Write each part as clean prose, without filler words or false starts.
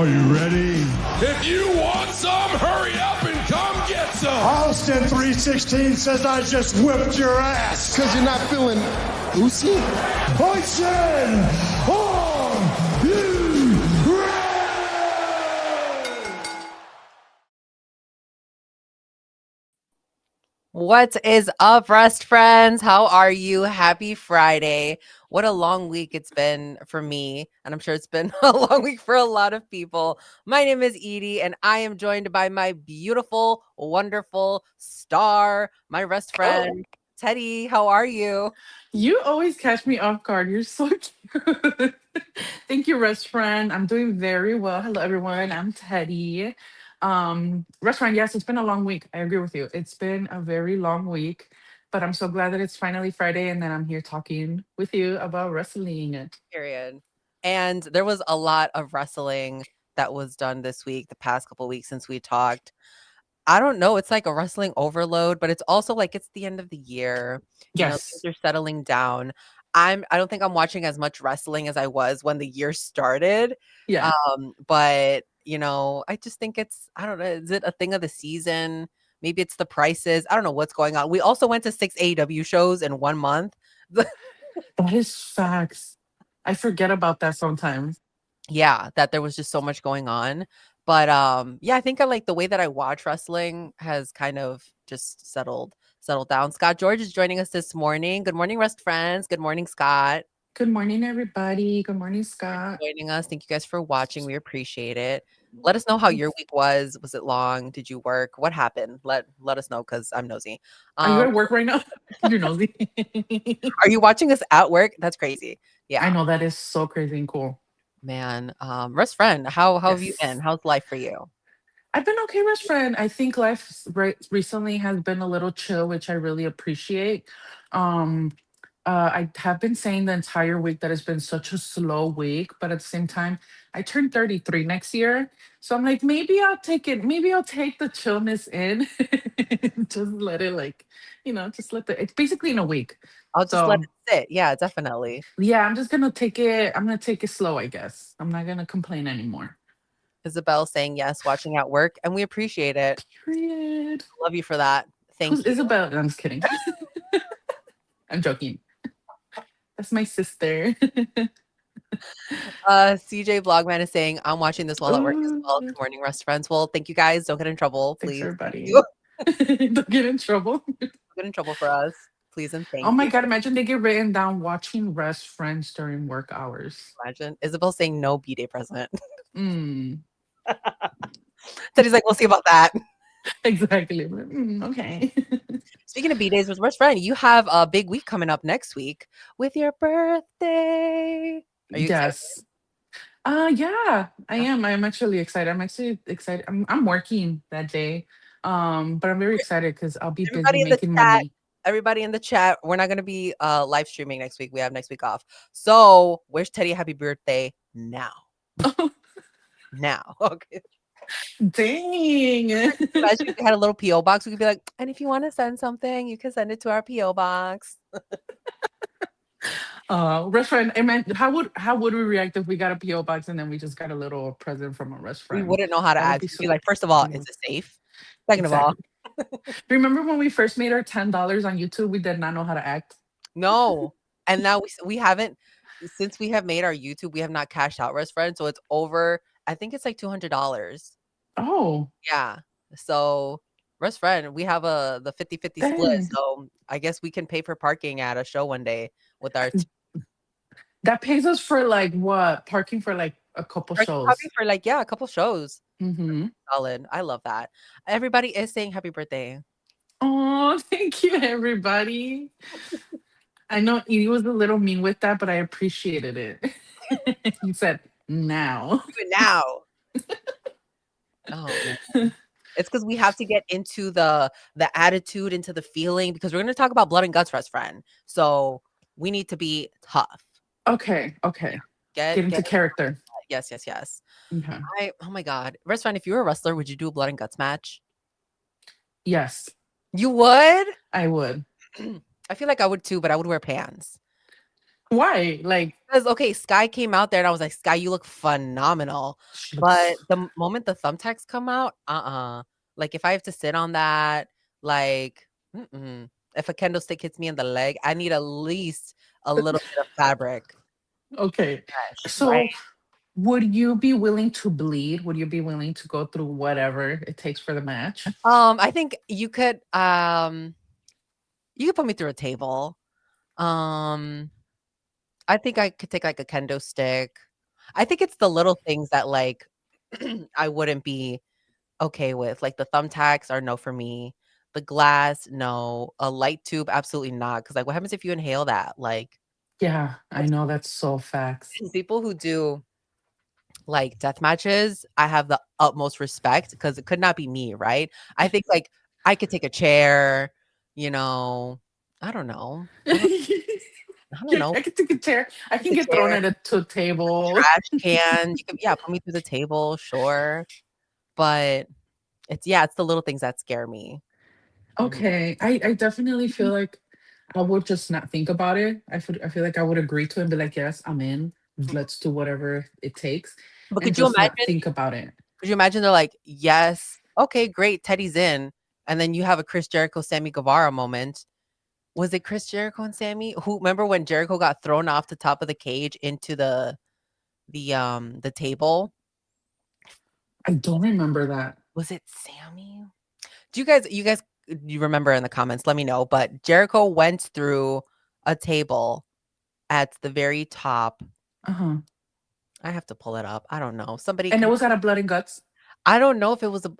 Are you ready? If you want some, hurry up and come get some. Austin 316 says I just whipped your ass. Because you're not feeling loosey? Austin, are you ready? What is up, Rust friends? How are you? Happy Friday. What a long week it's been for me, and I'm sure it's been a long week for a lot of people. My name is Edie, and I am joined by my beautiful, wonderful star, my Rust friend, Teddy. How are you? You always catch me off guard. You're so cute. Thank you, restaurant. I'm doing very well. Hello, everyone. I'm Teddy. Restaurant, yes, it's been a long week. I agree with you. It's been a very long week, but I'm so glad that it's finally Friday and then I'm here talking with you about wrestling. Period. And there was a lot of wrestling that was done this week, the past couple weeks since we talked. I don't know. It's like a wrestling overload, but it's also like it's the end of the year. You know, Yes. things are settling down. I don't think I'm watching as much wrestling as I was when the year started. Yeah. But you know, I just think I don't know, is it a thing of the season? Maybe it's the prices. I don't know what's going on. We also went to 6 AEW shows in 1 month. That is facts. I forget about that sometimes. Yeah, that there was just so much going on. But yeah, I think I like the way that I watch wrestling has kind of just settled down. Scott George is joining us this morning. Good morning, Rust friends. Good morning, Scott. Good morning, everybody. Good morning, Scott. Joining us. Thank you guys for watching. We appreciate it. Let us know how your week was. Was it long? Did you work? What happened? Let us know because I'm nosy. Are you at work right now? You're nosy. Are you watching us at work? That's crazy. Yeah. I know that is so crazy and cool. Man. Rust friend, how have you been? How's life for you? I've been okay, best friend. I think life recently has been a little chill, which I really appreciate. Um, I have been saying the entire week that it's been such a slow week, but at the same time, I turn 33 next year. So I'm like, maybe I'll take it. Maybe I'll take the chillness in. Just let it just let it's basically in a week. I'll just let it sit. Yeah, definitely. Yeah, I'm just gonna take it. I'm gonna take it slow, I guess. I'm not gonna complain anymore. Isabel saying yes, watching at work, and we appreciate it. Period. Love you for that. Thank Who's you. Isabel? I'm just kidding. I'm joking. That's my sister. CJ Vlogman is saying, I'm watching this while at work as well. Ooh. Good morning, Rust friends. Well, thank you guys. Don't get in trouble, Thanks, please. everybody. Don't get in trouble. Don't get in trouble for us, please and thank you. Oh my God, imagine they get written down watching Rest Friends during work hours. Imagine. Isabel saying no B-Day present. Mm, Teddy's like, we'll see about that. exactly. Okay. Speaking of B-Days with Rust friend, you have a big week coming up next week with your birthday. Are you excited? Yes. Yeah, I am. I'm actually excited. I'm actually excited. I'm working that day. But I'm very excited because I'll be Everybody busy in the making chat, money. everybody in the chat, we're not going to be live streaming next week. We have next week off. So wish Teddy a happy birthday now. Now. Okay. Dang. Imagine if we had a little P.O. box. We could be like, and if you want to send something, you can send it to our P.O. box. Restaurant. I meant, how would we react if we got a PO box and then we just got a little present from a We restaurant? wouldn't know how to That would ask. be We'd so. be like, first of all, is it safe? Second of all, Remember when we first made our $10 on YouTube? We did not know how to act. no. And now we haven't, since we have made our YouTube, we have not cashed out Rest Friend. So it's over, I think it's like $200. Oh, Yeah. So Rest Friend, we have the 50-50 split. dang. So I guess we can pay for parking at a show one day with our That pays us for like what? Parking for like a couple shows. parking for like, yeah, a couple shows. Mm-hmm. Solid. I love that. Everybody is saying happy birthday. Oh, thank you, everybody. I know he was a little mean with that, but I appreciated it. He said, now. Do it now. Oh man. It's because we have to get into the attitude, into the feeling, because we're going to talk about blood and guts, Rest Friend. So we need to be tough. Okay. Get into character. Yes. Okay. Oh my God. Rest Friend, if you were a wrestler, would you do a blood and guts match? Yes, You would? I would. I feel like I would too, but I would wear pants. Why? Like, Because okay, Sky came out there and I was like, Sky, you look phenomenal. she But looks. the moment the thumbtacks come out, like if I have to sit on that, like, if a kendo stick hits me in the leg, I need at least a little bit of fabric Okay. mesh, right? So, would you be willing to bleed? Would you be willing to go through whatever it takes for the match? I think you could put me through a table. Um, I think I could take like a kendo stick. I think it's the little things that like I wouldn't be okay with. Like the thumbtacks are no for me. The glass, no. A light tube, absolutely not. Because like, what happens if you inhale that? Like Yeah, I know that's so facts. people who do like death matches, I have the utmost respect because it could not be me, right? I think like I could take a chair, you know. I don't know. I don't Yeah, know. I can take a chair. I can The get thrown chair, at a table. trash can. You can, yeah, put me through the table, sure. But it's the little things that scare me. Mhm. Okay, I definitely feel like I would just not think about it. I feel like I would agree to it and be like, yes, I'm in. Let's do whatever it takes, But and could you just not imagine? think about it. Could you imagine they're like, yes, okay, great, Teddy's in, and then you have a Chris Jericho, Sammy Guevara moment. Was it Chris Jericho and Sammy? Who remember when Jericho got thrown off the top of the cage into the table? I don't remember that. Was it Sammy? Do you remember in the comments? Let me know. But Jericho went through a table at the very top. Uh-huh. I have to pull it up. I don't know. Somebody And it can. was out of Blood and Guts. I don't know if it was a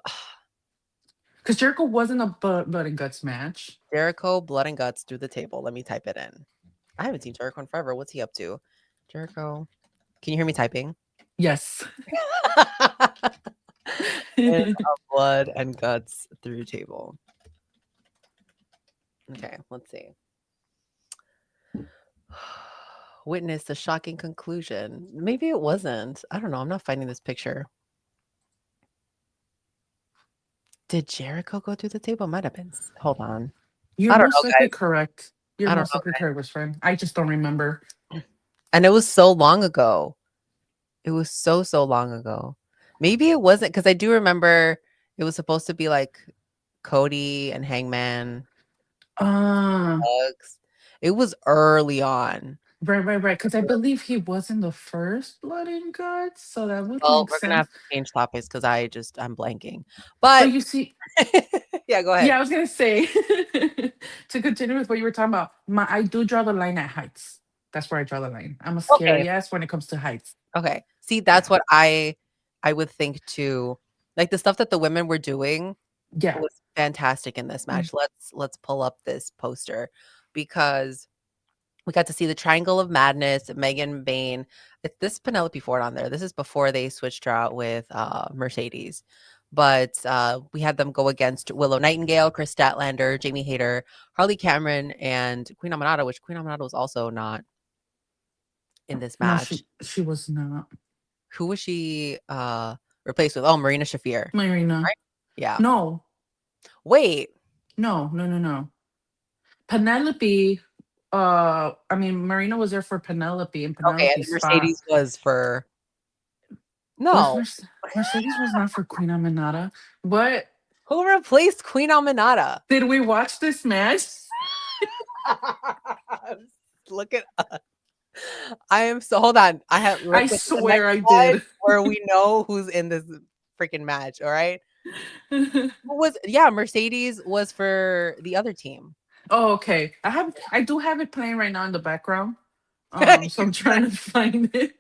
Because Jericho wasn't a Blood and Guts match. Jericho blood and guts through the table. Let me type it in. I haven't seen Jericho in forever. What's he up to? Jericho. Can you hear me typing? Yes. In a blood and guts through table. Okay, let's see. Witness the shocking conclusion. Maybe it wasn't. I don't know. I'm not finding this picture. Did Jericho go through the table? Might have been. Hold on. You're I don't know, most likely guys. correct. You're I don't most likely correct, best friend. I just don't remember. know. And it was so long ago. It was so long ago. Maybe it wasn't because I do remember it was supposed to be like Cody and Hangman Uh, Bugs. It was early on. right. Because I believe he was in the first Blood and Guts, so that would Well, make we're gonna have sense. to change topics because I'm blanking. But But you see, yeah, go ahead. yeah, I was gonna say to continue with what you were talking about. I do draw the line at heights. That's where I draw the line. I'm a Okay. scary ass when it comes to heights. Okay. See, that's Yeah, what I would think too. Like the stuff that the women were doing yeah. was fantastic in this match. Let's pull up this poster because we got to see the Triangle of Madness, Megan Bain. It's this Penelope Ford on there. This is before they switched her out with Mercedes. But we had them go against Willow Nightingale, Chris Statlander, Jamie Hayter, Harley Cameron, and Queen Amanada, which Queen Amanada was also not in this No, match. she was not. Who was she replaced with? Oh, Marina Shafir. Marina. Right? Yeah. No, Wait. no. Penelope. I mean, Marina was there for Penelope, and Okay, and Penelope's spot Mercedes was for was no. Mercedes was not for Queen Aminata. What Who replaced Queen Amanada? did we watch this match? Look at I am so hold on. I have I let's go to the swear next I slide did. where we know who's in this freaking match. All right. Who was Mercedes was for the other team. Oh, okay. I do have it playing right now in the background. So I'm trying to find it.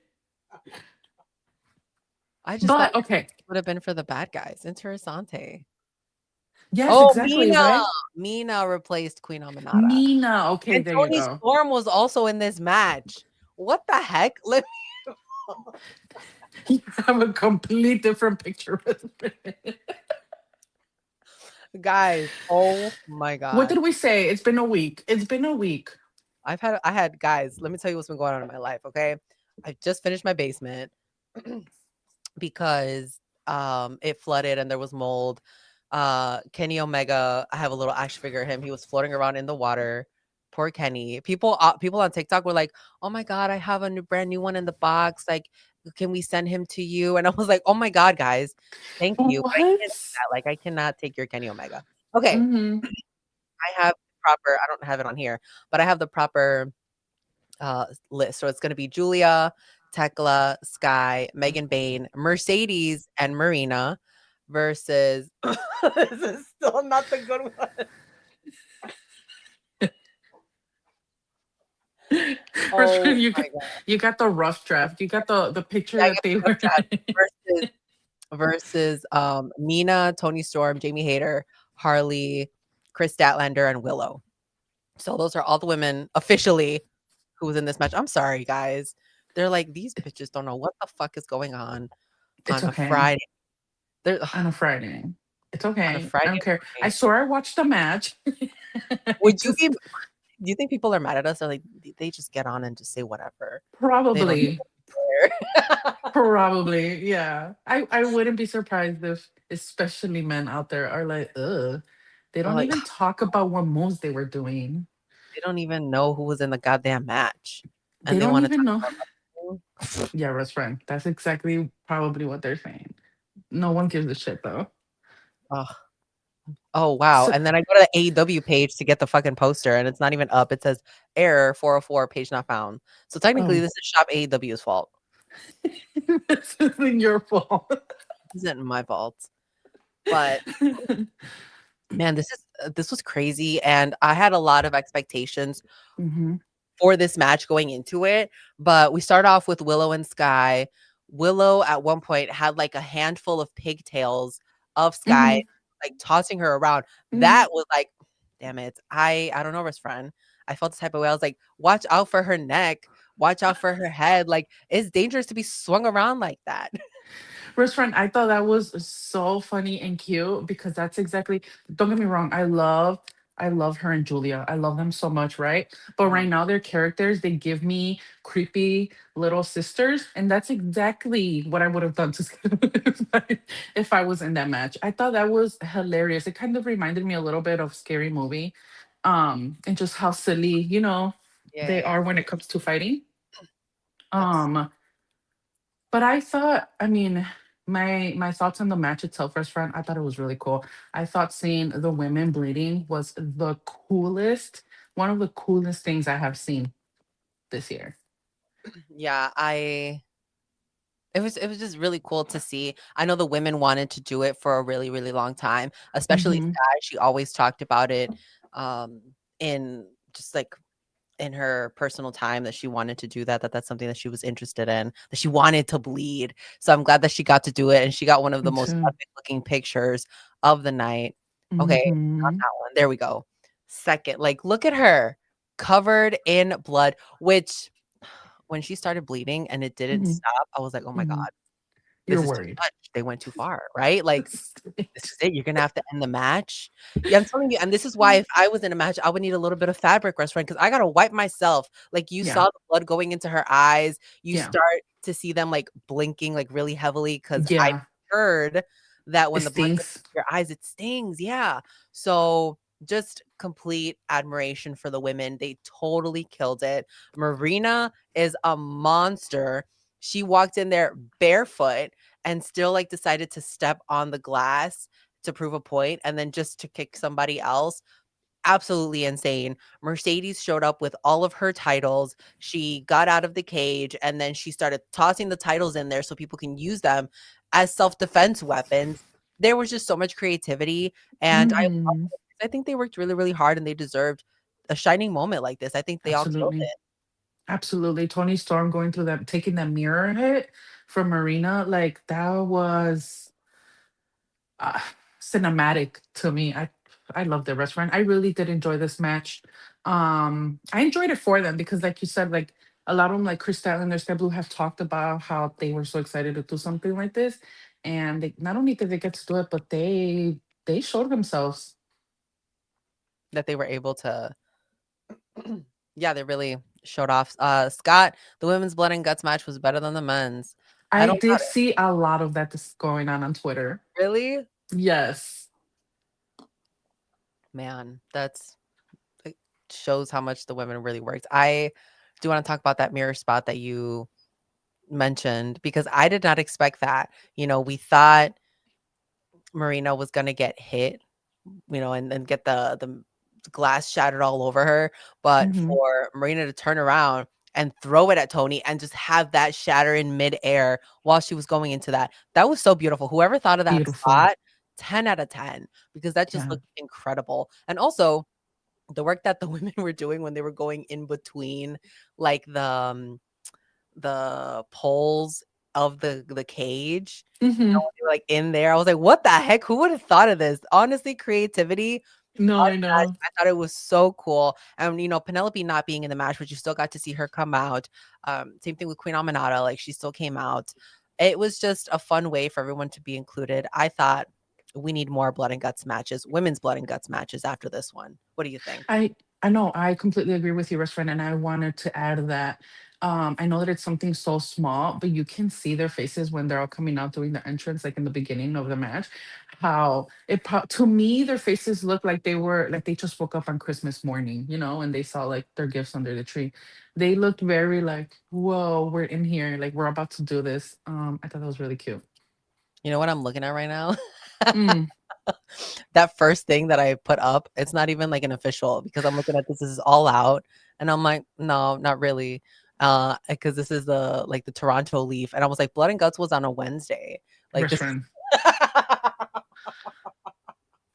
I just thought But okay. it would have been for the bad guys. Interessante. Yes, Oh, exactly, right? Mina replaced Queen Amanada. Nina. Okay, And there you Tony go. Storm was also in this match. What the heck? You have a complete different picture of it. Guys, oh my god. What did we say? It's been a week. It's been a week. I had guys, let me tell you what's been going on in my life, okay? I just finished my basement because it flooded and there was mold. Kenny Omega, I have a little action figure of him. He was floating around in the water, poor Kenny. People on TikTok were like, "Oh my god, I have a brand new one in the box. Like, can we send him to you?" And I was like, "Oh my god, guys, thank you, but I What? can't do that. Like, I cannot take your Kenny Omega." Okay, Mm-hmm. I have proper. I don't have it on here, but I have the proper list. So it's going to be Julia, Tekla, Sky, Megan Bain, Mercedes, and Marina versus. This is still not the good one. Oh You my got, god! you got the rough draft. You got the picture Yeah, I that get they the rough were. draft versus Nina, Tony Storm, Jamie Hayter, Harley, Chris Statlander, and Willow. So those are all the women officially who was in this match. I'm sorry, guys. They're like, these bitches don't know what the fuck is going on It's a okay. Friday. They're On a Friday. It's on a okay. I Friday don't care. I morning. swear I watched the match. Would you be Just do you think people are mad at us or like they just get on and just say whatever? They don't probably. even care. Probably. Yeah. I wouldn't be surprised if especially men out there are like, ugh. They They're don't like even talk about what moves they were doing. they don't even know who was in the goddamn match. They And they don't want to even talk know. about Yeah, best friend. That's exactly probably what they're saying. No one gives a shit though. oh, oh wow. So, And then I go to the AEW page to get the fucking poster and it's not even up. It says error 404 page not found. So technically oh, this is shop AEW's fault. this isn't your fault. This isn't my fault. But man, this was crazy and I had a lot of expectations Hmm. for this match going into it, but we start off with Willow and Sky. Willow at one point had like a handful of pigtails of Sky, Hmm. like tossing her around. Hmm. That was like, damn it. I don't know, best friend. I felt the type of way. I was like, watch out for her neck, watch out for her head. Like, it's dangerous to be swung around like that. Best friend, I thought that was so funny and cute because that's exactly. Don't get me wrong. I love her and Julia. I love them so much, right? But right Mhm. now, their characters they give me creepy little sisters, and that's exactly what I would have done to if I was in that match. I thought that was hilarious. It kind of reminded me a little bit of Scary Movie, and just how silly Yeah, they yeah. are when it comes to fighting. That's Um, but I thought, I mean, my thoughts on the match itself, restaurant, I thought it was really cool. I thought seeing the women bleeding was the coolest, one of the coolest things I have seen this year. yeah, it was just really cool to see. I know the women wanted to do it for a really, really long time, especially Hmm. Sky. She always talked about it um in just like in her personal time that she wanted to do that's something that she was interested in, that she wanted to bleed. So I'm glad that she got to do it and she got one of the Me most too. epic looking pictures of the night. Okay, not Hmm. that one. There we go. Second, like look at her covered in blood, which when she started bleeding and it didn't Hmm. stop, I was like, "Oh my Hmm. god, You're this is too worried. much. They went too far." Right? Like this is it. You're gonna have to end the match. Yeah, I'm telling you, and this is why if I was in a match, I would need a little bit of fabric restaurant because I gotta wipe myself. Like you Yeah. saw the blood going into her eyes. You Yeah. start to see them like blinking like really heavily because I Yeah. heard that It when the blood gets stinks. into your eyes, it stings. Yeah. So just complete admiration for the women. They totally killed it. Marina is a monster. She walked in there barefoot and still like decided to step on the glass to prove a point and then just to kick somebody else. Absolutely insane. Mercedes showed up with all of her titles. She got out of the cage and then she started tossing the titles in there so people can use them as self-defense weapons. There was just so much creativity and Hmm. I think they worked really really hard and they deserved a shining moment like this. I think they all killed Absolutely. it. Absolutely. Tony Storm going through that, taking that mirror hit from Marina, like that was uh, cinematic to me. I love the restaurant. I really did enjoy this match. I enjoyed it for them because, like you said, like a lot of them, like Chris Statlander and Sky Blue, have talked about how they were so excited to do something like this, and they, not only did they get to do it, but they showed themselves. That they were able to yeah, they really showed off. Scott, the women's blood and guts match was better than the men's. I I don't did doubt it. see a lot of that going on Twitter. Really? Yes. Man, that's like, shows how much the women really worked. I do want to talk about that mirror spot that you mentioned because I did not expect that. We thought Marina was gonna get hit, and get the glass shattered all over her, but Mhm. for Marina to turn around and throw it at Tony and just have that shatter in midair while she was going into that was so beautiful. Whoever thought of that Beautiful. spot, 10 out of 10, because that just Yeah. looked incredible. And also the work that the women were doing when they were going in between like the poles of the cage, Mhm. when they were like in there. I was like, what the heck? Who would have thought of this? Honestly, creativity No, I unmatched. know. I thought it was so cool. And Penelope not being in the match, but you still got to see her come out. Same thing with Queen Aminata, like she still came out. It was just a fun way for everyone to be included. I thought we need more blood and guts matches, women's blood and guts matches after this one. What do you think? I I know, I completely agree with you, best friend, and I wanted to add that I know that it's something so small, but you can see their faces when they're all coming out doing the entrance, like in the beginning of the match. How to me, their faces look like they just woke up on Christmas morning, and they saw like their gifts under the tree. They looked very like, whoa, we're in here, like we're about to do this. I thought that was really cute. You know what I'm looking at right now? Mm. That first thing that I put up, it's not even like an official because I'm looking at this is all out and I'm like, no, not really. Because this is the Toronto Leaf. And I was like, Blood and Guts was on a Wednesday. Like Best this friend.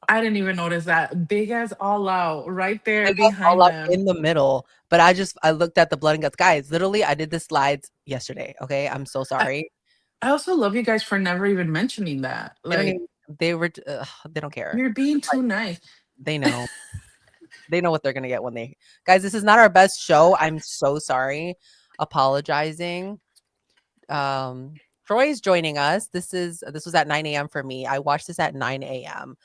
I didn't even notice that big ass all out right there like that's all behind out them. in the middle. But I looked at the Blood and Guts. Guys, literally I did the slides yesterday. Okay. I'm so I, sorry. I also love you guys for never even mentioning that. They don't Like, even they were they don't care. you're being too nice. They know. They know what they're gonna get when they guys, this is not our best show. I'm so sorry. Apologizing. Troy's joining us. This was at 9 a.m. for me. I watched this at 9 a.m.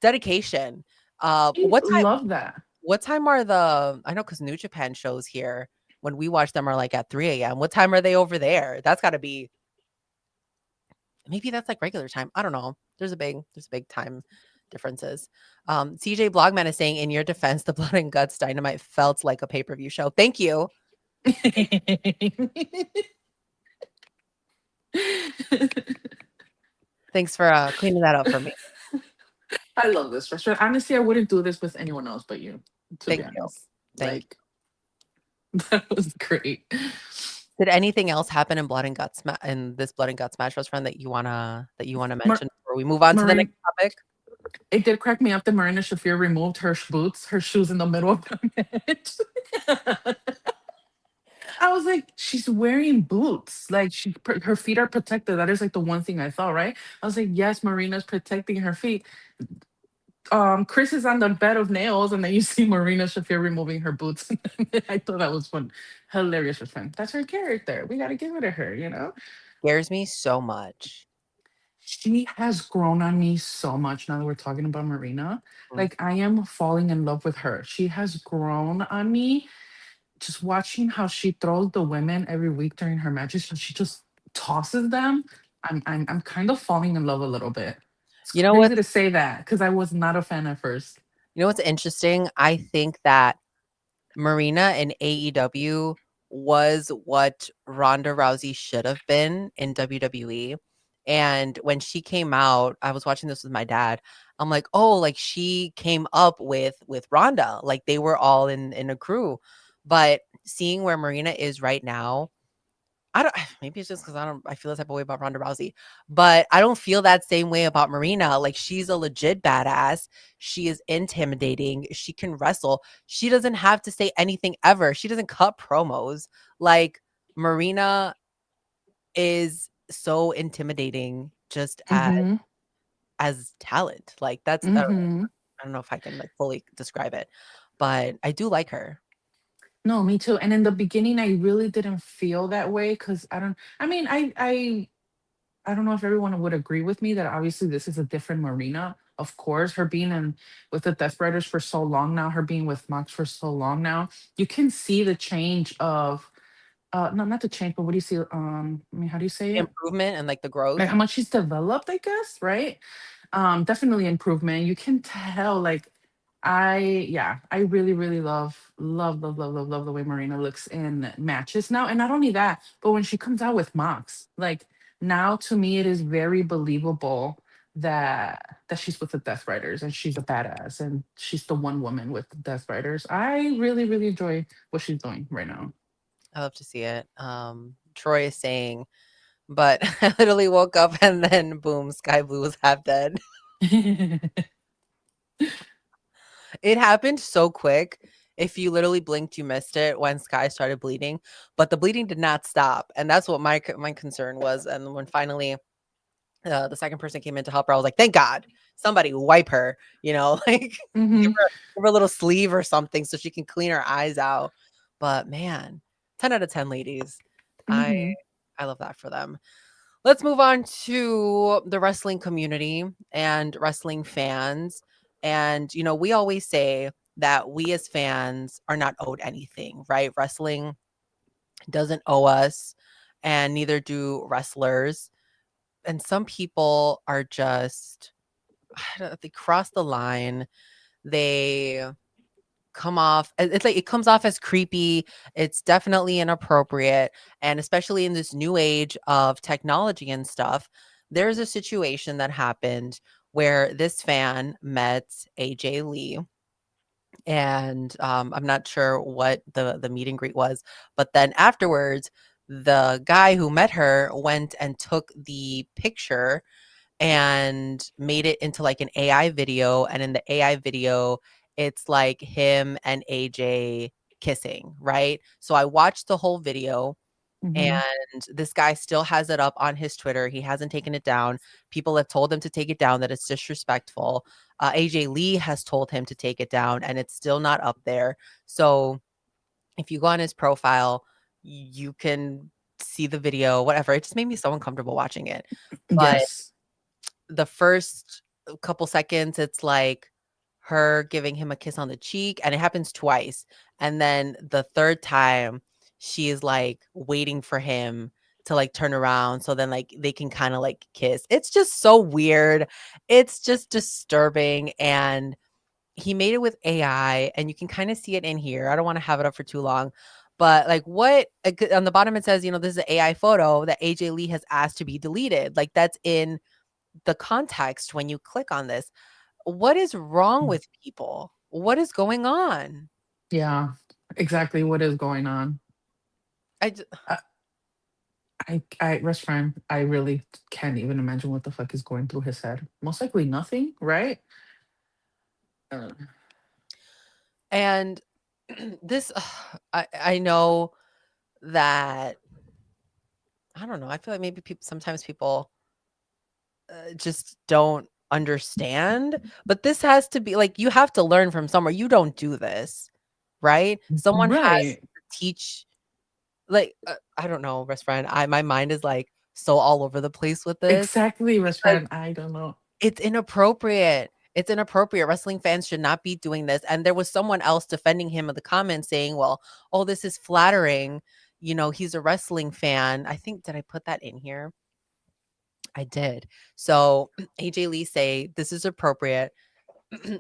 Dedication. I love that. What time are I know because New Japan shows here when we watch them are like at 3 a.m. What time are they over there? That's gotta be maybe that's like regular time. I don't know. There's a big time differences. CJ Blogman is saying, in your defense, the Blood and Guts Dynamite felt like a pay-per-view show. Thank you. Thanks for cleaning that up for me. I love this restaurant. Honestly, I wouldn't do this with anyone else but you, to be Thank you. honest. Thank Like, that was great. Did anything else happen in Blood and Guts in this Blood and Guts match, best friend, that you wanna Mar- mention before we move on to the next Marine, topic? it did crack me up that Marina Shafir removed her boots, her shoes in the middle of the match. I was like, she's wearing boots. Like her feet are protected. That is like the one thing I thought, right? I was like, yes, Marina's protecting her feet. Chris is on the bed of nails, and then you see Marina Shafir removing her boots. I thought that was fun, hilarious for fun. That's her character. We got to give it to her. Scares me so much. She has grown on me so much now that we're talking about Marina. Mm. Like I am falling in love with her. She has grown on me. Just watching how she throws the women every week during her matches, and she just tosses them. I'm kind of falling in love a little bit. It's You know crazy what? to say that because I was not a fan at first. You know what's interesting? I think that Marina in AEW was what Ronda Rousey should have been in WWE. And when she came out, I was watching this with my dad. I'm like, oh, like she came up with Ronda, like they were all in a crew. But seeing where Marina is right now, I don't maybe it's just because I feel the type of way about Ronda Rousey, but I don't feel that same way about Marina. Like she's a legit badass. She is intimidating. She can wrestle. She doesn't have to say anything ever. She doesn't cut promos. Like Marina is so intimidating just Hmm. as talent. Like that's Hmm. I don't know if I can like fully describe it, but I do like her. No, me too. And in the beginning, I really didn't feel that way because I don't. I mean, I don't know if everyone would agree with me that obviously this is a different Marina. Of course, her being in with the Death Riders for so long now, her being with Mox for so long now, you can see the change of no, not the change, but what do you see? I mean, how do you say it? Improvement and like the growth. Like how much she's developed, I guess, right? Definitely improvement. You can tell like I really, really love the way Marina looks in matches now. And not only that, but when she comes out with mocks, like now to me it is very believable that she's with the Death Riders and she's a badass and she's the one woman with the Death Riders. I really, really enjoy what she's doing right now. I love to see it. Troy is saying, but I literally woke up and then boom, Sky Blue was half dead. It happened so quick. If you literally blinked, you missed it when Sky started bleeding, but the bleeding did not stop, and that's what my concern was. And when finally the second person came in to help her, I was like, thank God, somebody wipe her, like Hmm. give her a little sleeve or something so she can clean her eyes out. But man, 10 out of 10 ladies. I Hmm. I love that for them. Let's move on to the wrestling community and wrestling fans. And, we always say that we as fans are not owed anything, right? Wrestling doesn't owe us, and neither do wrestlers. And some people are just, I don't know, they cross the line. They come off, it's like it comes off as creepy. It's definitely inappropriate. And especially in this new age of technology and stuff, there's a situation that happened where this fan met AJ Lee. And I'm not sure what the meet and greet was, but then afterwards, the guy who met her went and took the picture and made it into like an AI video. And in the AI video, it's like him and AJ kissing, right? So I watched the whole video, Hmm. and this guy still has it up on his Twitter. He hasn't taken it down. People have told him to take it down, that it's disrespectful. AJ Lee has told him to take it down, and it's still not up there. So if you go on his profile, you can see the video, whatever. It just made me so uncomfortable watching it. But Yes. the first couple seconds, it's like her giving him a kiss on the cheek, and it happens twice. And then the third time, she's like waiting for him to like turn around so then like they can kind of like kiss. It's just so weird. It's just disturbing. And he made it with AI, and you can kind of see it in here. I don't want to have it up for too long. But like on the bottom it says, this is an AI photo that AJ Lee has asked to be deleted. Like that's in the context when you click on this. What is wrong with people? What is going on? Yeah, exactly what is going on. I j- Rest friend, I really can't even imagine what the fuck is going through his head. Most likely nothing, right? Uh, and this I know that I don't know. I feel like maybe sometimes people just don't understand, but this has to be like you have to learn from somewhere. You don't do this, right? Someone has right. to teach. Like I don't know, best friend. My mind is like so all over the place with this. Exactly, rest Because friend. I don't know. it's inappropriate. It's inappropriate. Wrestling fans should not be doing this. And there was someone else defending him in the comments saying, well, oh, this is flattering. He's a wrestling fan. I think, did I put that in here? I did. So AJ Lee say this is appropriate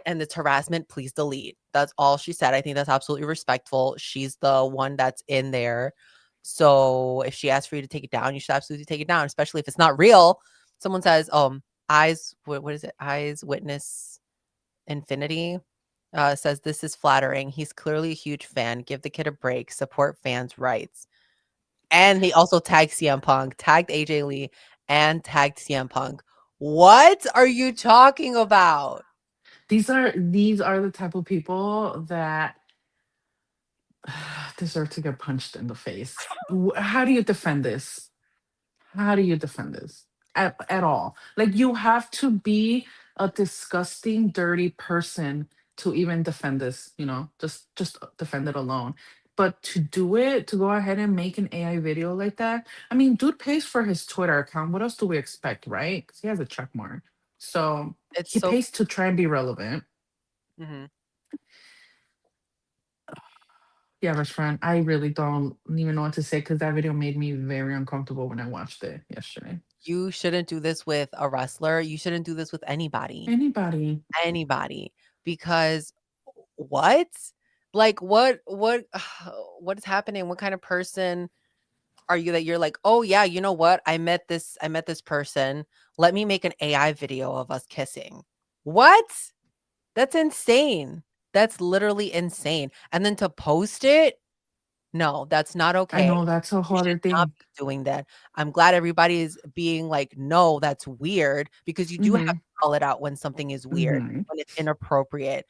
and it's harassment. Please delete. That's all she said. I think that's absolutely respectful. She's the one that's in there. So if she asks for you to take it down, you should absolutely take it down, especially if it's not real. Someone says, eyes, what is it? Eyes witness infinity. Says this is flattering. He's clearly a huge fan. Give the kid a break. Support fans' rights. And he also tagged CM Punk, tagged AJ Lee, and tagged CM Punk. What are you talking about? These are the type of people that deserve to get punched in the face. How do you defend this? How do you defend this at all? Like you have to be a disgusting, dirty person to even defend this. Just defend it alone. But to do it, to go ahead and make an AI video like that, I mean, dude pays for his Twitter account. What else do we expect, right? Because he has a check mark, so It's he so pays to try and be relevant. mhm. Yeah, best friend, I really don't even know what to say because that video made me very uncomfortable when I watched it yesterday. You shouldn't do this with a wrestler. You shouldn't do this with anybody. Anybody? Anybody. Because what? Like what what is happening? What kind of person are you that you're like, "Oh yeah, you know what? I met this person. Let me make an AI video of us kissing." What? That's insane. That's literally insane. And then to post it? No, that's not I okay. know that's a You whole should other not thing. be doing that. I'm glad everybody is being like, "No, that's weird," because you do have to Mhm. call it out when something is weird, Mhm. when it's inappropriate.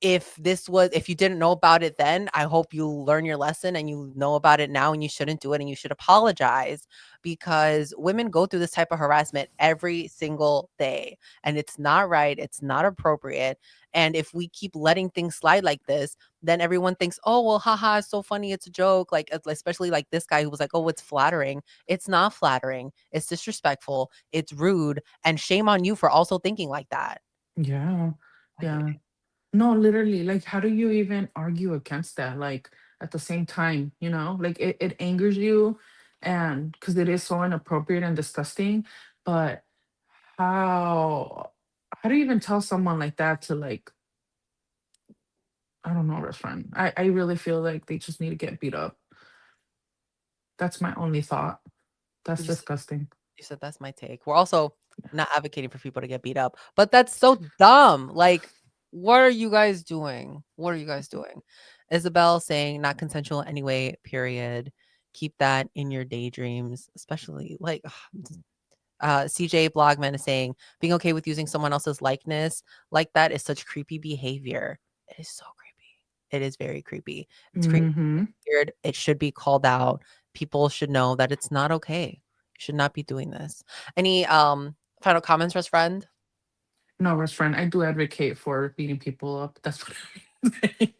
If you didn't know about it then, I hope you learn your lesson and you know about it now and you shouldn't do it and you should apologize because women go through this type of harassment every single day and it's not right, it's not appropriate. And if we keep letting things slide like this, then everyone thinks, "Oh, well, haha, it's so funny, it's a joke." Like especially like this guy who was like, "Oh, it's flattering." It's not flattering. It's disrespectful. It's rude, and shame on you for also thinking like that. Yeah. I hate Yeah. it. No, literally, like, how do you even argue against that? Like, at the same time, like it angers you, and because it is so inappropriate and disgusting. But how how do you even tell someone like that to, like, I don't know, restaurant? I really feel like they just need to get beat up. That's my only thought. That's You said disgusting. you said that's my take. We're also not advocating for people to get beat up, but that's so dumb. Like, what are you guys doing? What are you guys doing? Isabel saying not consensual anyway, period. Keep that in your daydreams, especially like CJ Blogman is saying being okay with using someone else's likeness like that is such creepy behavior. It is so creepy. It is very creepy. It's creepy, Mm-hmm. weird. It should be called out. People should know that it's not okay. You should not be doing this. Any final comments, best friend? No, restaurant. I do advocate for beating people up. That's what I'm saying.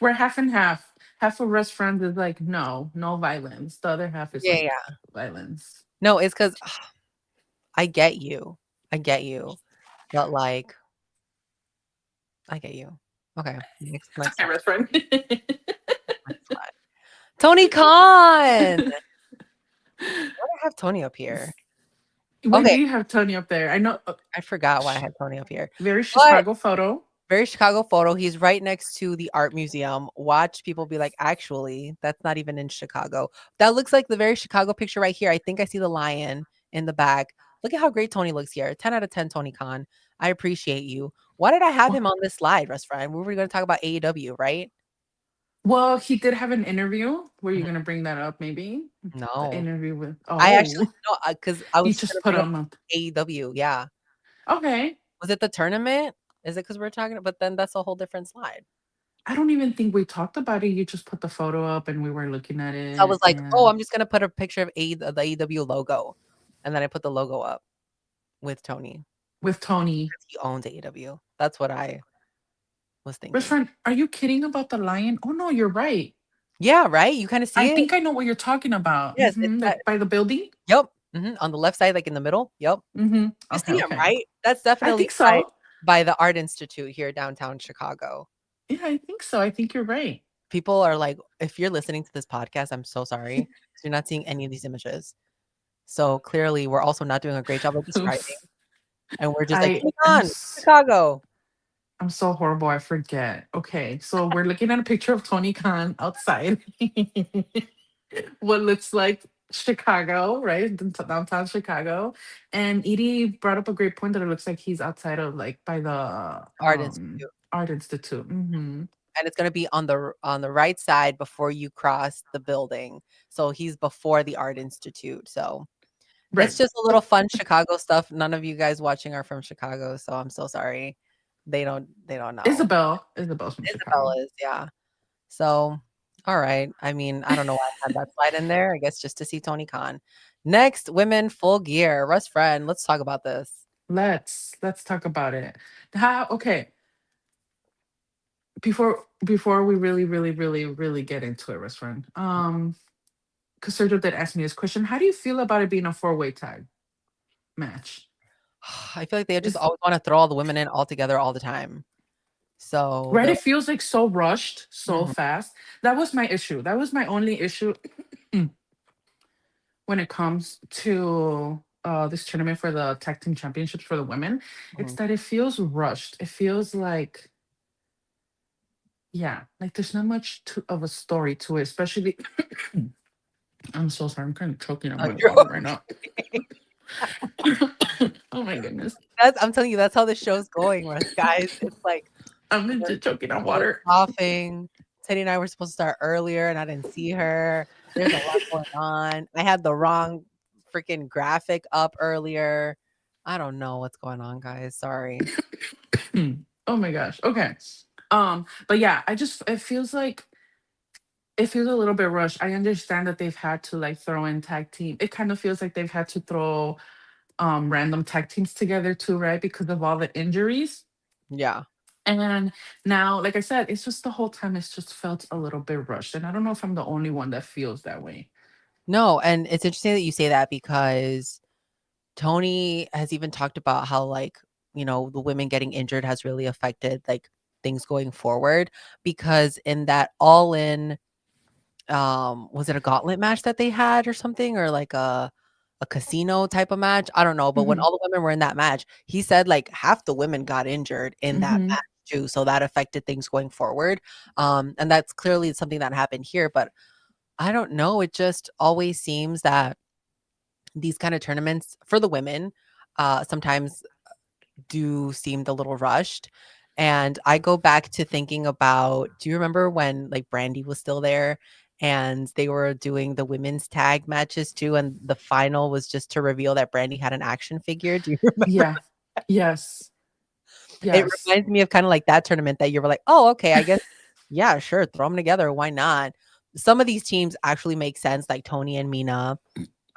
We're half and half. Half of restaurants is like, no, no violence. The other half is Yeah, like yeah. violence. No, it's because I get you. I get you. But like, I get you. Okay. It's Next okay, slide. restaurant. Next slide. Tony Khan. Why do I have Tony up here? Why do Okay. you have Tony up there? I know, I forgot why I had Tony up here. very But Chicago photo. very Chicago photo. He's right next to the art museum. Watch people be like, actually, that's not even in Chicago. That looks like the very Chicago picture right here. I think I see the lion in the back. Look at how great Tony looks here. 10 out of 10, Tony Khan. I appreciate you. Why did I have him on this slide, best friend? We were going to talk about AEW, right? Well, he did have an interview. Were you Mhm. gonna bring that up? Maybe the No. interview with. I actually, Oh, no, because I you was just just going to put bring up him up. AEW. Yeah. Okay. Was it the tournament? Is it because we're talking? But then that's a whole different slide. I don't even think we talked about it. You just put the photo up, and we were looking at So I was it, like, "Oh, and I'm just gonna put a picture of the AEW logo," and then I put the logo up with Tony with Tony. 'cause he owns AEW. That's what I was thinking. Restaurant, are you kidding about the lion? Oh no, you're right. Yeah, right? You kinda I see it? think I know what you're talking about. Yes, it's that. Like by the building. Yep, on the left side, like, in the middle. Yep. You Okay, see him, okay. right? That's I definitely think so. by the Art Institute here downtown Chicago. Yeah, I think so. I think you're right. People are like, if you're listening to this podcast, I'm so sorry 'cause you're not seeing any of these images. So, clearly, we're also not doing a great job of describing, Oops. and we're just like, I "Come am. on, Chicago." I'm so horrible. I forget. Okay, so we're looking at a picture of Tony Khan outside. What looks like Chicago, right? Downtown Chicago. And Edie brought up a great point that it looks like he's outside of, like, by the Art Institute. Art Institute. And it's gonna be on the right side before you cross the building. So he's before the Art Institute. So it's Right. just a little fun Chicago stuff. None of you guys watching are from Chicago, so I'm so sorry. They don't know. Isabel's from Isabel Chicago. is, yeah. So, all right. I mean, I don't know why I had that slide in there. I guess just to see Tony Khan. Next, women full gear. Russ friend, let's talk about this. Let's talk about it. How okay. Before we really get into it, restaurant. Because Sergio did ask me this question. How do you feel about it being a four-way tag match? I feel like they just Is always want to throw all the women in all together all the time. So right? they're It feels like so rushed, so Mhm. fast. That was my issue. That was my only issue when it comes to this tournament for the tag team championships for the women. It's Mhm. that it feels rushed. It feels like yeah, like there's not much of a story to it, especially. I'm so sorry. I'm kind of choking on Oh, my you're water right now. okay. Oh my goodness. I'm telling you, that's how the show's going, guys. It's like I'm we're, legit choking on we're water. coughing. Teddy and I were supposed to start earlier, and I didn't see her. There's a lot going on. I had the wrong freaking graphic up earlier. I don't know what's going on, guys. Sorry. Oh my gosh. Okay. But yeah, it feels a little bit rushed. I understand that they've had to like throw in tag team. It kind of feels like they've had to throw random tag teams together too, right? Because of all the injuries. Yeah. And now, like I said, it's just the whole time it's just felt a little bit rushed. And I don't know if I'm the only one that feels that way. No, and it's interesting that you say that because Tony has even talked about how like, the women getting injured has really affected like things going forward because in that all in was it a gauntlet match that they had or something or like a casino type of match? I don't know, but when Hmm. all the women were in that match, he said like half the women got injured in that Hmm. match too, so that affected things going forward. And that's clearly something that happened here, but I don't know, it just always seems that these kind of tournaments for the women sometimes do seem a little rushed. And I go back to thinking about, do you remember when like Brandy was still there and they were doing the women's tag matches too? And the final was just to reveal that Brandy had an action figure. Do you remember? Yeah. Yes. It Yes. reminds me of kind of like that tournament that you were like, oh, okay, I guess, yeah, sure, throw them together. Why not? Some of these teams actually make sense, like Tony and Mina.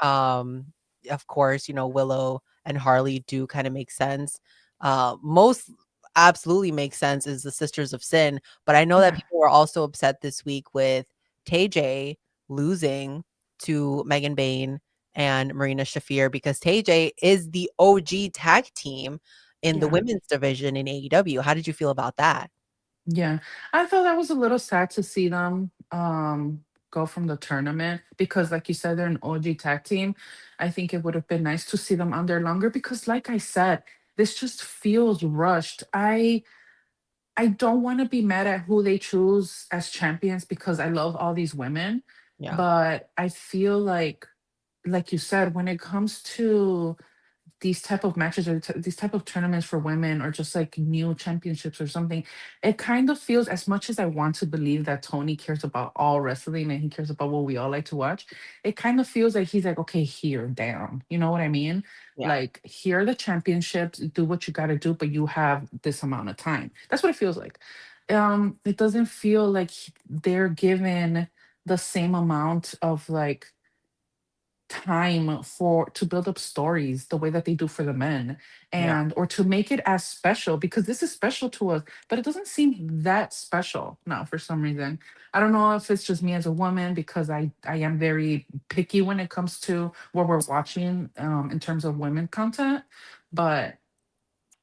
Um, of course, Willow and Harley do kind of make sense. Most absolutely makes sense is the Sisters of Sin, but I know that Yeah. people were also upset this week with TJ losing to Megan Bain and Marina Shafir because TJ is the OG tag team in the Yeah. women's division in AEW. How did you feel about that? Yeah, I thought that was a little sad to see them go from the tournament because, like you said, they're an OG tag team. I think it would have been nice to see them on there longer because, like I said, this just feels rushed. I don't want to be mad at who they choose as champions because I love all these women, Yeah. but I feel like you said, when it comes to these type of matches or these type of tournaments for women or just like new championships or something, it kind of feels, as much as I want to believe that Tony cares about all wrestling and he cares about what we all like to watch, it kind of feels like he's like, okay, here, down, you know what I mean? Yeah. Like, here are the championships, do what you got to do, but you have this amount of time. That's what it feels like. It doesn't feel like they're given the same amount of like time for to build up stories the way that they do for the men, Yeah. and or to make it as special, because this is special to us, but it doesn't seem that special now for some reason. I don't know if it's just me as a woman, because I am very picky when it comes to what we're watching in terms of women content, but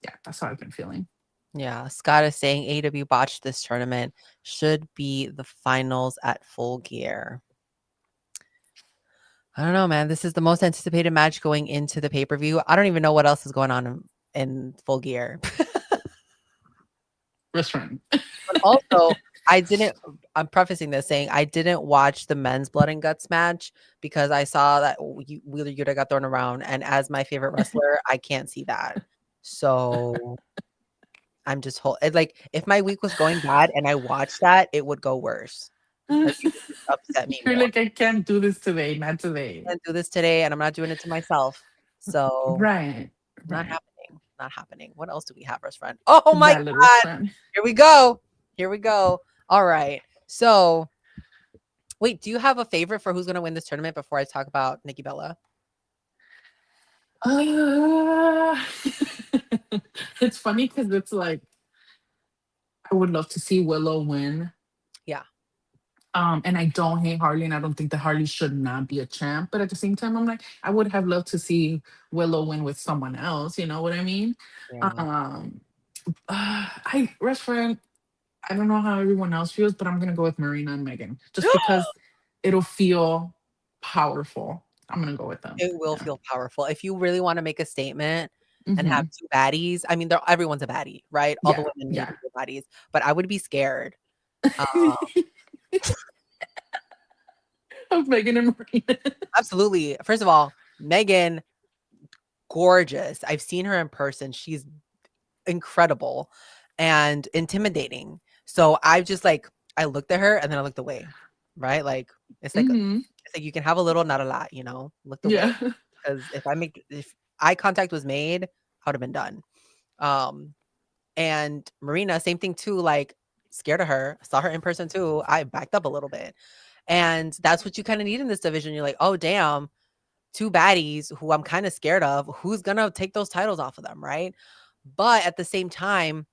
yeah, that's how I've been feeling. Yeah. Scott is saying AW botched this tournament. Should be the finals at Full Gear. I don't know, man. This is the most anticipated match going into the pay-per-view. I don't even know what else is going on in Full Gear. Restaurant. But also, I'm prefacing this saying I didn't watch the men's Blood and Guts match because I saw that Wheeler Yuta got thrown around. And as my favorite wrestler, I can't see that. So I'm just like, if my week was going bad and I watched that, it would go worse. Like, it would just upset me You're more. like, I can't do this today, not today. I can't do this today, and I'm not doing it to myself. So Right, not right. happening. Not happening. What else do we have, best friend? Oh my Valerie God. friend. Here we go. Here we go. All right. So wait, do you have a favorite for who's gonna win this tournament before I talk about Nikki Bella? Uh, it's funny because it's like I would love to see Willow win. Yeah. And I don't hate Harley, and I don't think that Harley should not be a champ. But at the same time, I'm like, I would have loved to see Willow win with someone else. You know what I mean? Yeah. Um, I restaurant. I don't know how everyone else feels, but I'm gonna go with Marina and Megan just because it'll feel powerful. I'm gonna go with them. It will Yeah. feel powerful. If you really want to make a statement and have Hmm. two baddies, I mean, everyone's a baddie, right? All the Yeah. women need Yeah. to be baddies, but I would be scared Uh, Of Megan and Marina. absolutely. First of all, Megan, gorgeous. I've seen her in person. She's incredible and intimidating. So I just like I looked at her and then I looked away. Right? Like Hmm. it's like you can have a little, not a lot, looked away. Yeah. Because if eye contact was made, I would have been done. Um and Marina, same thing too, like scared of her. Saw her in person too. I backed up a little bit. And that's what you kind of need in this division. You're like, oh damn, two baddies who I'm kind of scared of. Who's gonna take those titles off of them, right? But at the same time,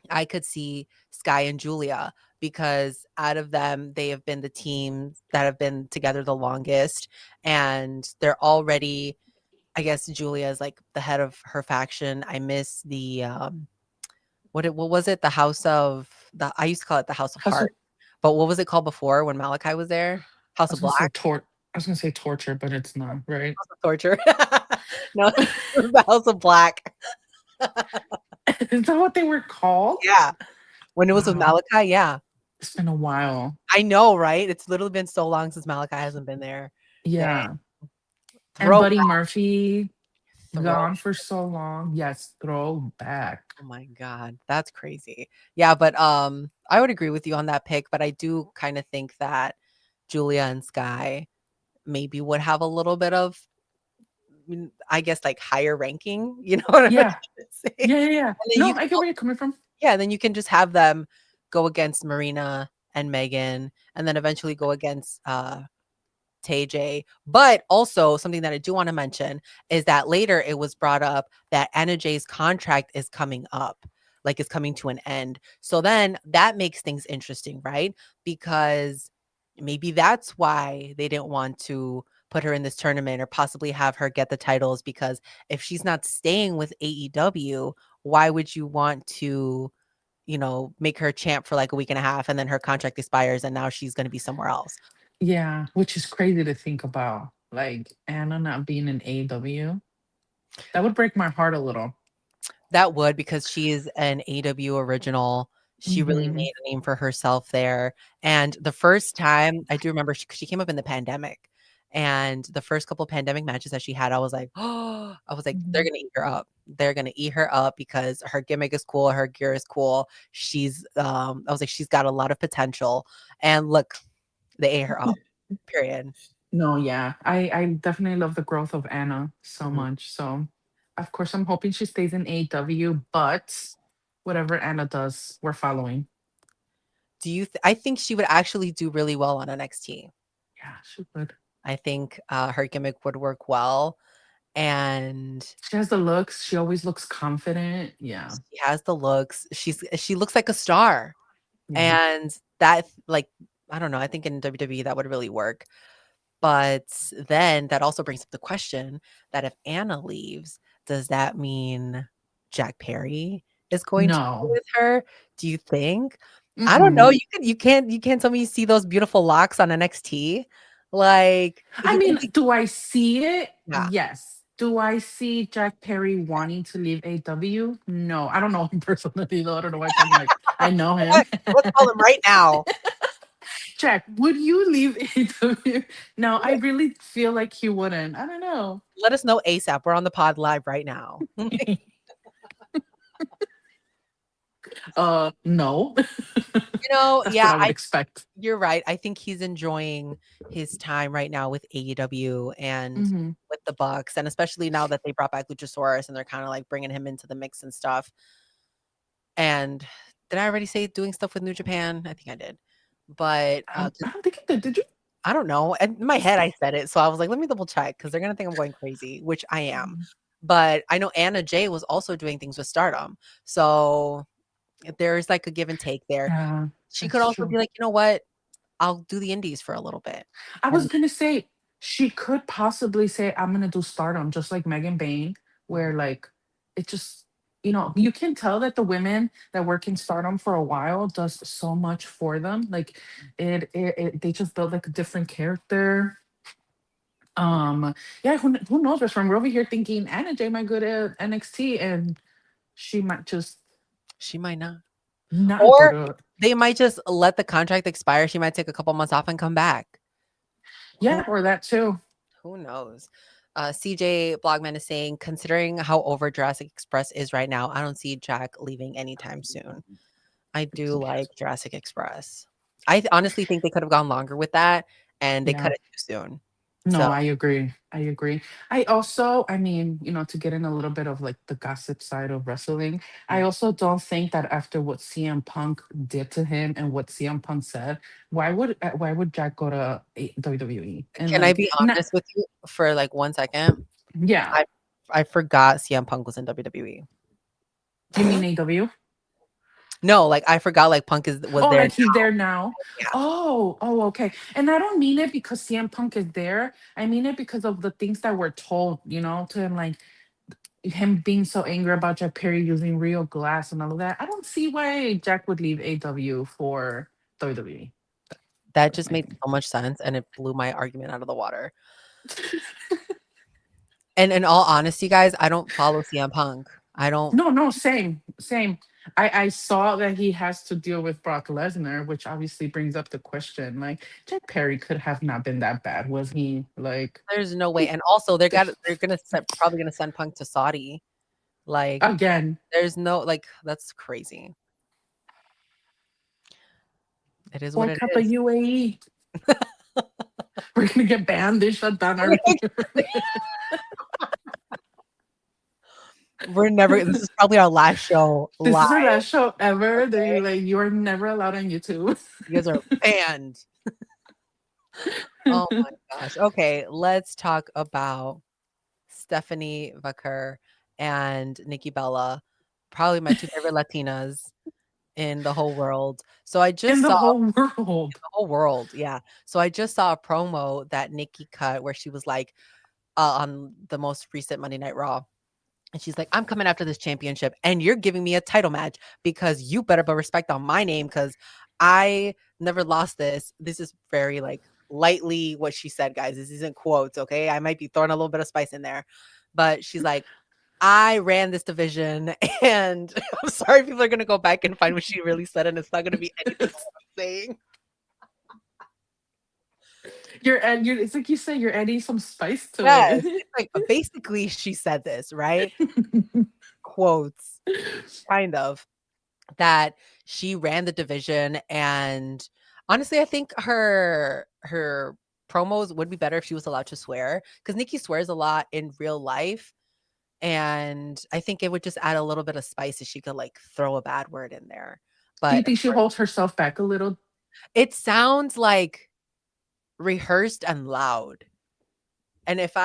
I could see Sky and Julia because out of them, they have been the team that have been together the longest, and they're already. I guess Julia is like the head of her faction. I miss the what was it? The House of the I used to call it the House of House of, Heart, but what was it called before when Malachi was there? House I of was gonna say Black. I was gonna say torture, but it's not, right? House of Torture. No, the House of Black. Is that what they were called? Yeah. When it was with Wow. Malachi, yeah. It's been a while. I know, right? It's literally been so long since Malachi hasn't been there. Dang. Yeah. And Throw Buddy Murphy throw. gone for so long. Yes, throwback. Oh my god, that's crazy. Yeah, but I would agree with you on that pick, but I do kind of think that Julia and Sky maybe would have a little bit of I guess like higher ranking, you know what I'm Yeah. trying to say? Yeah, yeah, yeah. And then No, you I get where you're coming from. yeah, then you can just have them go against Marina and Megan and then eventually go against Tay J. But also something that I do want to mention is that later it was brought up that Anna J's contract is coming up, like it's coming to an end. So then that makes things interesting, right? Because maybe that's why they didn't want to put her in this tournament or possibly have her get the titles because if she's not staying with AEW, why would you want to, make her champ for like a week and a half and then her contract expires and now she's going to be somewhere else? Yeah, which is crazy to think about. Like Anna not being in AEW. That would break my heart a little. That would because she is an AEW original. She really Hmm. made a name for herself there. And the first time I do remember she came up in the pandemic. And the first couple pandemic matches that she had, I was like, oh, I was like, they're Hmm. gonna eat her up. They're gonna eat her up because her gimmick is cool, her gear is cool. I was like, she's got a lot of potential. And look, they ate her up. Period. No, yeah. I definitely love the growth of Anna so Mhm. much. So of course I'm hoping she stays in AEW, but whatever Anna does, we're following. I think she would actually do really well on NXT. Yeah, she would. I think her gimmick would work well. And She has the looks. She always looks confident. Yeah. she has the looks. She looks like a star. Yeah. And that like I don't know, I think in WWE that would really work. But then that also brings up the question that if Anna leaves, does that mean Jack Perry is going to be No. with her? Do you think? I don't know. Mm-mm. You can't tell me you see those beautiful locks on NXT. Like I he mean, maybe do I see it? yeah. Yes. Do I see Jack Perry wanting to leave AW? No. I don't know him personally, though. I don't know why I'm talking like I know him. Let's call him right now. Jack, would you leave AW? No, I really feel like he wouldn't. I don't know. Let us know ASAP. We're on the pod live right now. No. That's what Yeah, I would expect. you're right. I think he's enjoying his time right now with AEW and Hmm. with the Bucks, and especially now that they brought back Luchasaurus and they're kind of like bringing him into the mix and stuff. And did I already say doing stuff with New Japan? I think I did, but I don't think he did you? I don't know. And in my head, I said it, so I was like, let me double check because they're gonna think I'm going crazy, which I am. But I know Anna Jay was also doing things with Stardom, so there's like a give and take there. Yeah, She could that's also be true. like, you know what? I'll do the indies for a little bit. I was And gonna say she could possibly say, I'm gonna do Stardom, just like Megan Bain, mhm, where like it just you can tell that the women that work in Stardom for a while does so much for them. Like they just build like a different character. Yeah, who knows, best friend? We're over here thinking Anna Jay might go to NXT and she might just she might not. not go Or to They might just let the contract expire. She might take a couple months off and come back. Yeah, or that too. Who knows? CJ Blogman is saying, considering how over Jurassic Express is right now, I don't see Jack leaving anytime soon. I do like Jurassic Express. I honestly think they could have gone longer with that, and they cut Yeah. it too soon. No, So I agree. I mean, to get in a little bit of like the gossip side of wrestling, I also don't think that after what CM Punk did to him and what CM Punk said, why would Jack go to WWE? And can I like, be not, honest with you for like 1 second? yeah, I forgot CM Punk was in WWE. you mean AW? No, like I forgot like Punk was Oh, there. like he's there now. Yeah. Oh, okay. And I don't mean it because CM Punk is there. I mean it because of the things that were told, to him, like him being so angry about Jack Perry using real glass and all of that. I don't see why Jack would leave AW for WWE. That That's just my made thing. so much sense, and it blew my argument out of the water. And in all honesty, guys, I don't follow CM Punk. I don't. No, same. I saw that he has to deal with Brock Lesnar, which obviously brings up the question, like Jack Perry could have not been that bad, was he? Like There's no way. And also, probably gonna send Punk to Saudi. Like, again, there's no like that's crazy. It is what it boycott the is. UAE. We're gonna get banned. They shut down our. We're never. This is probably our last show This is our live. last show ever. They're Okay? like, you are never allowed on YouTube. You guys are banned. Oh my gosh. Okay, let's talk about Stephanie Vaquer and Nikki Bella. Probably my two favorite Latinas in the whole world. So I just In the saw whole world. the whole world, yeah. So I just saw a promo that Nikki cut where she was like on the most recent Monday Night Raw. And she's like, I'm coming after this championship and you're giving me a title match because you better put respect on my name because I never lost this. This is very like lightly what she said, guys. This isn't quotes, okay? I might be throwing a little bit of spice in there. But she's like, I ran this division and I'm sorry people are going to go back and find what she really said and it's not going to be anything I'm saying. It's like you say, you're adding some spice to Yes, it. it's like basically she said this, right? Quotes, kind of, that she ran the division, and honestly, I think her promos would be better if she was allowed to swear because Nikki swears a lot in real life, and I think it would just add a little bit of spice if she could like throw a bad word in there. Do you But think she holds herself back a little? it sounds like rehearsed and loud. And if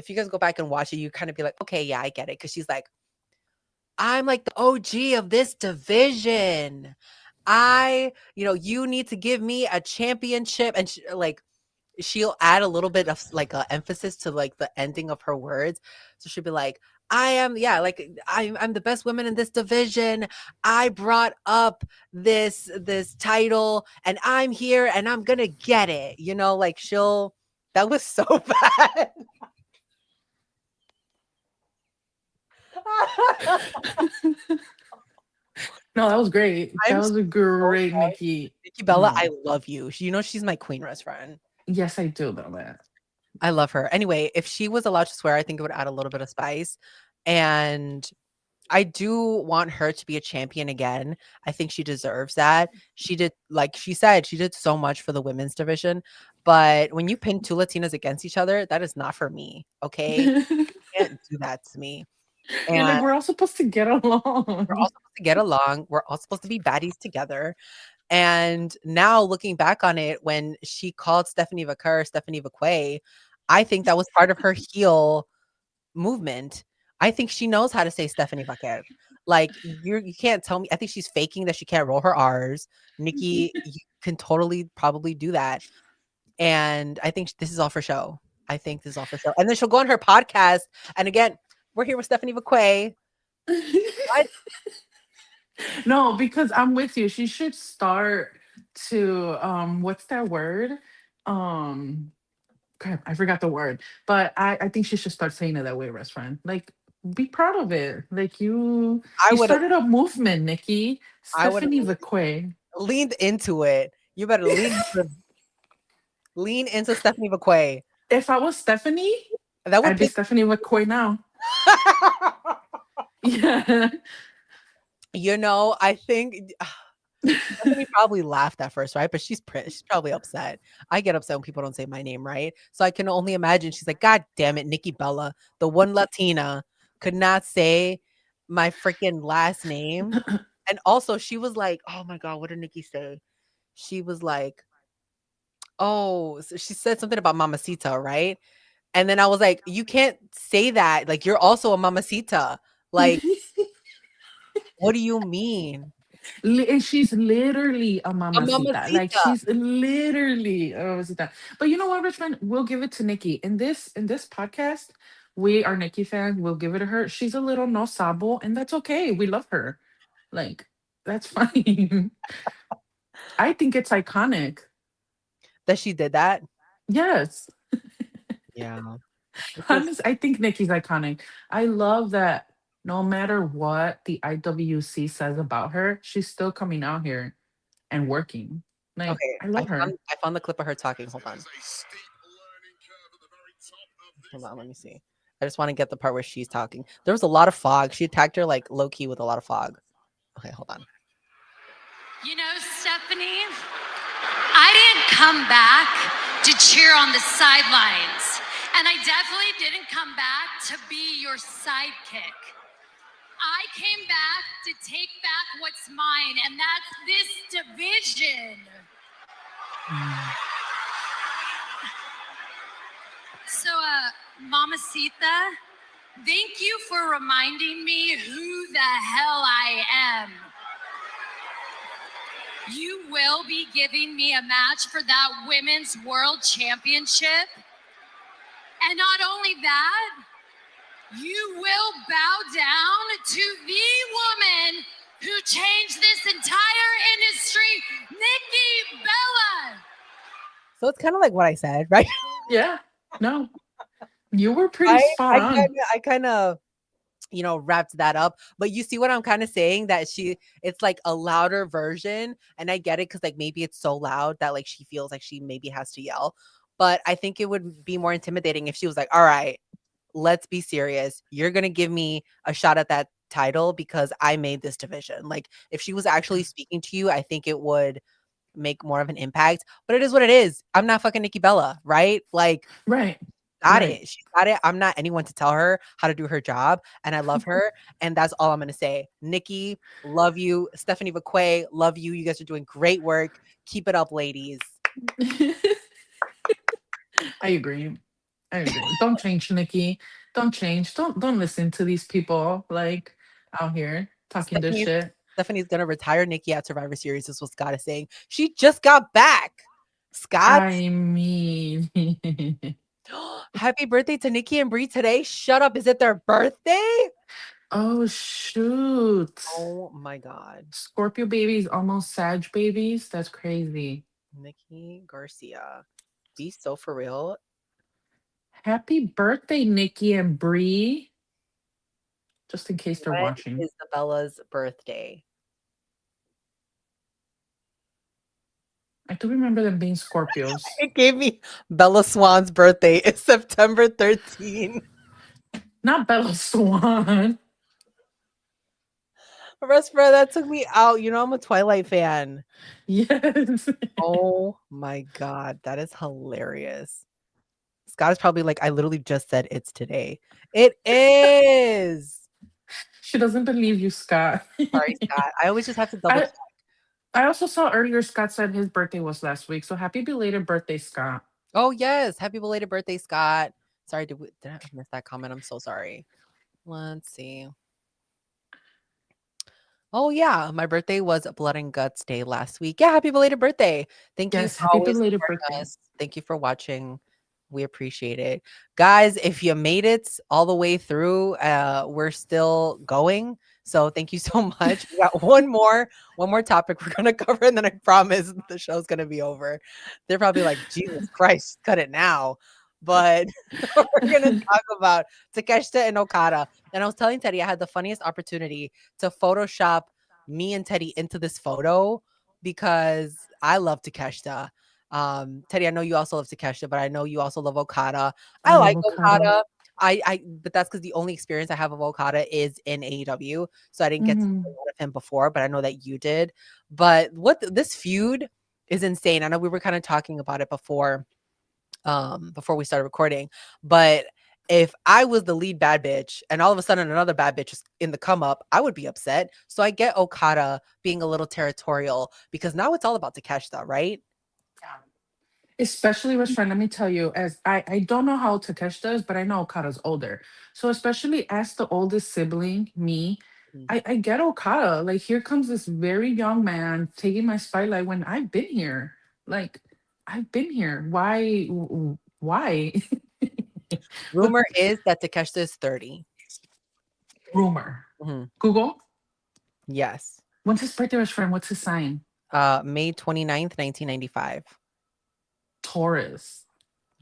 you guys go back and watch it, you kind of be like, okay, yeah, I get it. Cause she's like, I'm like the OG of this division. You need to give me a championship. And she'll add a little bit of like a emphasis to like the ending of her words. So she'll be like, I'm the best woman in this division. I brought up this title and I'm here and I'm gonna get it. That was so bad. No, that was great. I'm That was a great sorry. Nikki. Nikki Bella, No. I love you. She's my queen best friend. Yes, I do know that. I love her. Anyway, if she was allowed to swear, I think it would add a little bit of spice. And I do want her to be a champion again. I think she deserves that. She did, like she said, she did so much for the women's division. But when you pin two Latinas against each other, that is not for me. Okay. You can't do that to me. You're like, And we're all supposed to get along. we're all supposed to get along. We're all supposed to be baddies together. And now looking back on it, when she called Stephanie Vaquer Stephanie Vaquay, I think that was part of her heel movement. I think she knows how to say Stephanie Vaquer. Like you can't tell me. I think she's faking that she can't roll her R's. Nikki, you can totally probably do that. And I think this is all for show. I think this is all for show. And then she'll go on her podcast. And again, we're here with Stephanie Vaquay. What? No, because I'm with you. She should start to what's that word? Crap, I forgot the word. But I think she should start saying it that way, restaurant. Like be proud of it. Like you I would started a movement, Nikki. I would Stephanie Vaquay. leaned into it. You better lean into Stephanie McQuay. If I was Stephanie, That would I'd be piss. Stephanie McCoy now. Yeah. You know, I think Stephanie probably laughed at first, right? But she's probably upset. I get upset when people don't say my name, right? So I can only imagine she's like, God damn it, Nikki Bella, the one Latina, could not say my freaking last name. And also she was like, oh my God, what did Nikki say? She was like, oh, so she said something about Mamacita, right? And then I was like, you can't say that. Like, you're also a Mamacita. Like, what do you mean? And she's literally a A mamacita. Like Mamacita. she's literally a mamacita. But you know what, Richmond? We'll give it to Nikki. In this podcast, we are Nikki fans. We'll give it to her. She's a little no sabo, and that's okay. We love her. Like, that's fine. I think it's iconic. That she did that. Yes. Yeah. It's just- Honest, I think Nikki's iconic. I love that no matter what the IWC says about her, she's still coming out here and working. Like, okay. I love her. I found the clip of her talking. Hold on. Hold on. Let me see. I just want to get the part where she's talking. There was a lot of fog. She attacked her like low key with a lot of fog. Okay, hold on. You know, Stephanie, I didn't come back to cheer on the sidelines. And I definitely didn't come back to be your sidekick. I came back to take back what's mine, and that's this division. So, Mamacita, thank you for reminding me who the hell I am. You will be giving me a match for that Women's World Championship. And not only that, you will bow down to the woman who changed this entire industry, Nikki Bella. So it's kind of like what I said, right? Yeah. No. You were pretty spot on. I kind of, you know, wrapped that up. But you see what I'm kind of saying? That it's like a louder version. And I get it because like maybe it's so loud that like she feels like she maybe has to yell. But I think it would be more intimidating if she was like, all right, let's be serious. You're going to give me a shot at that title because I made this division. Like if she was actually speaking to you, I think it would make more of an impact. But it is what it is. I'm not fucking Nikki Bella, right? Like, Right. got Right. it. She's got it. I'm not anyone to tell her how to do her job. And I love her. And that's all I'm going to say. Nikki, love you. Stephanie McQuay, love you. You guys are doing great work. Keep it up, ladies. I agree. Don't change, Nikki. Don't change. Don't listen to these people like out here talking this shit. Stephanie's going to retire Nikki at Survivor Series. This was Scott is saying. She just got back. Scott. I mean, Happy birthday to Nikki and Brie today. Shut up. Is it their birthday? oh shoot. Oh my God. Scorpio babies, almost Sag babies. That's crazy. Nikki Garcia. Be so for real. Happy birthday, Nikki and Bree. Just in case they're When watching. is the Bella's birthday? I do remember them being Scorpios. It gave me Bella Swan's birthday is September 13. Not Bella Swan. Respira, that took me out. You know, I'm a Twilight fan. Yes. Oh my God. That is hilarious. Scott is probably like, I literally just said it's today. It is. She doesn't believe you, Scott. Sorry, Scott. I always just have to double check. I also saw earlier Scott said his birthday was last week. So happy belated birthday, Scott. Oh, yes. Happy belated birthday, Scott. Sorry, did I miss that comment? I'm so sorry. Let's see. Oh, yeah. My birthday was Blood and Guts Day last week. Yeah, happy belated birthday. Thank you. Yes, for happy always belated supporting birthday. us. Thank you for watching. We appreciate it. Guys, if you made it all the way through, we're still going. So thank you so much. We got one more topic we're gonna cover, and then I promise the show's gonna be over. They're probably like, Jesus Christ, cut it now. But we're gonna talk about Takeshita and Okada. And I was telling Teddy I had the funniest opportunity to Photoshop me and Teddy into this photo because I love Takeshita. Teddy, I know you also love Takeshita, but I know you also love Okada. I I love like Okada. Okada. But that's because the only experience I have of Okada is in AEW, so I didn't get to see a lot of him before, but I know that you did. But this feud is insane. I know we were kind of talking about it before we started recording, but if I was the lead bad bitch and all of a sudden another bad bitch is in the come up, I would be upset. So I get Okada being a little territorial because now it's all about Takeshita, right? Yeah. Especially with friend, let me tell you, as I don't know how Takeshita is, but I know Okada's older. So especially as the oldest sibling, me, Mhm. I get Okada. Like here comes this very young man taking my spotlight when I've been here. Like I've been here. Why? But Rumor is that Takeshita is 30. rumor. Mhm. Google. Yes. When's his birthday, his friend? What's his sign? May 29th, 1995. Taurus.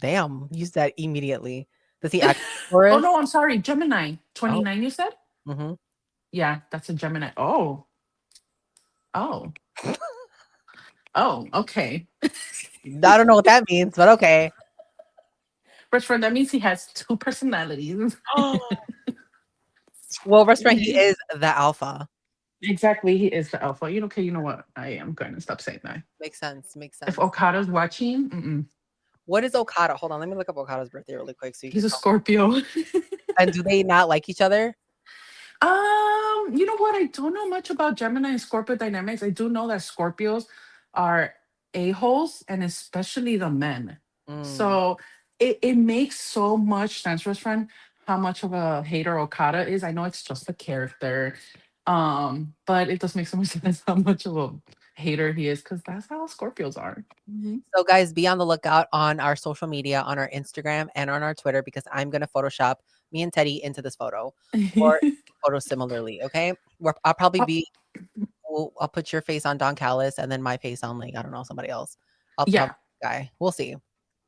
Damn, use that immediately. Does he act Oh Taurus? no, I'm sorry. Gemini. Oh, 29, you said? mhm. Yeah, that's a Gemini. Oh. Oh. Oh, okay. I don't know what that means, but okay. Best friend, that means he has two personalities. Well, restaurant, he is the alpha. Exactly, he is the alpha. You know, okay, you know what? I am going to stop saying that. Makes sense. Makes If sense. Okada's watching, What is Okada? Hold on, let me look up Okada's birthday really quick so you can he's a tell me. Scorpio. And do they not like each other? You know what? I don't know much about Gemini and Scorpio dynamics. I do know that Scorpios are a-holes, and especially the men. Mm. So it makes so much sense, for friend, how much of a hater Okada is. I know it's just a character. But it does make so much sense how much of a hater he is, because that's how Scorpios are. So, guys, be on the lookout on our social media, on our Instagram and on our Twitter, because I'm going to Photoshop me and Teddy into this photo or photos similarly. Okay. I'll probably Oh, be, I'll put your face on Don Callis and then my face on, like, I don't know, somebody else. I'll yeah. probably guy. We'll see.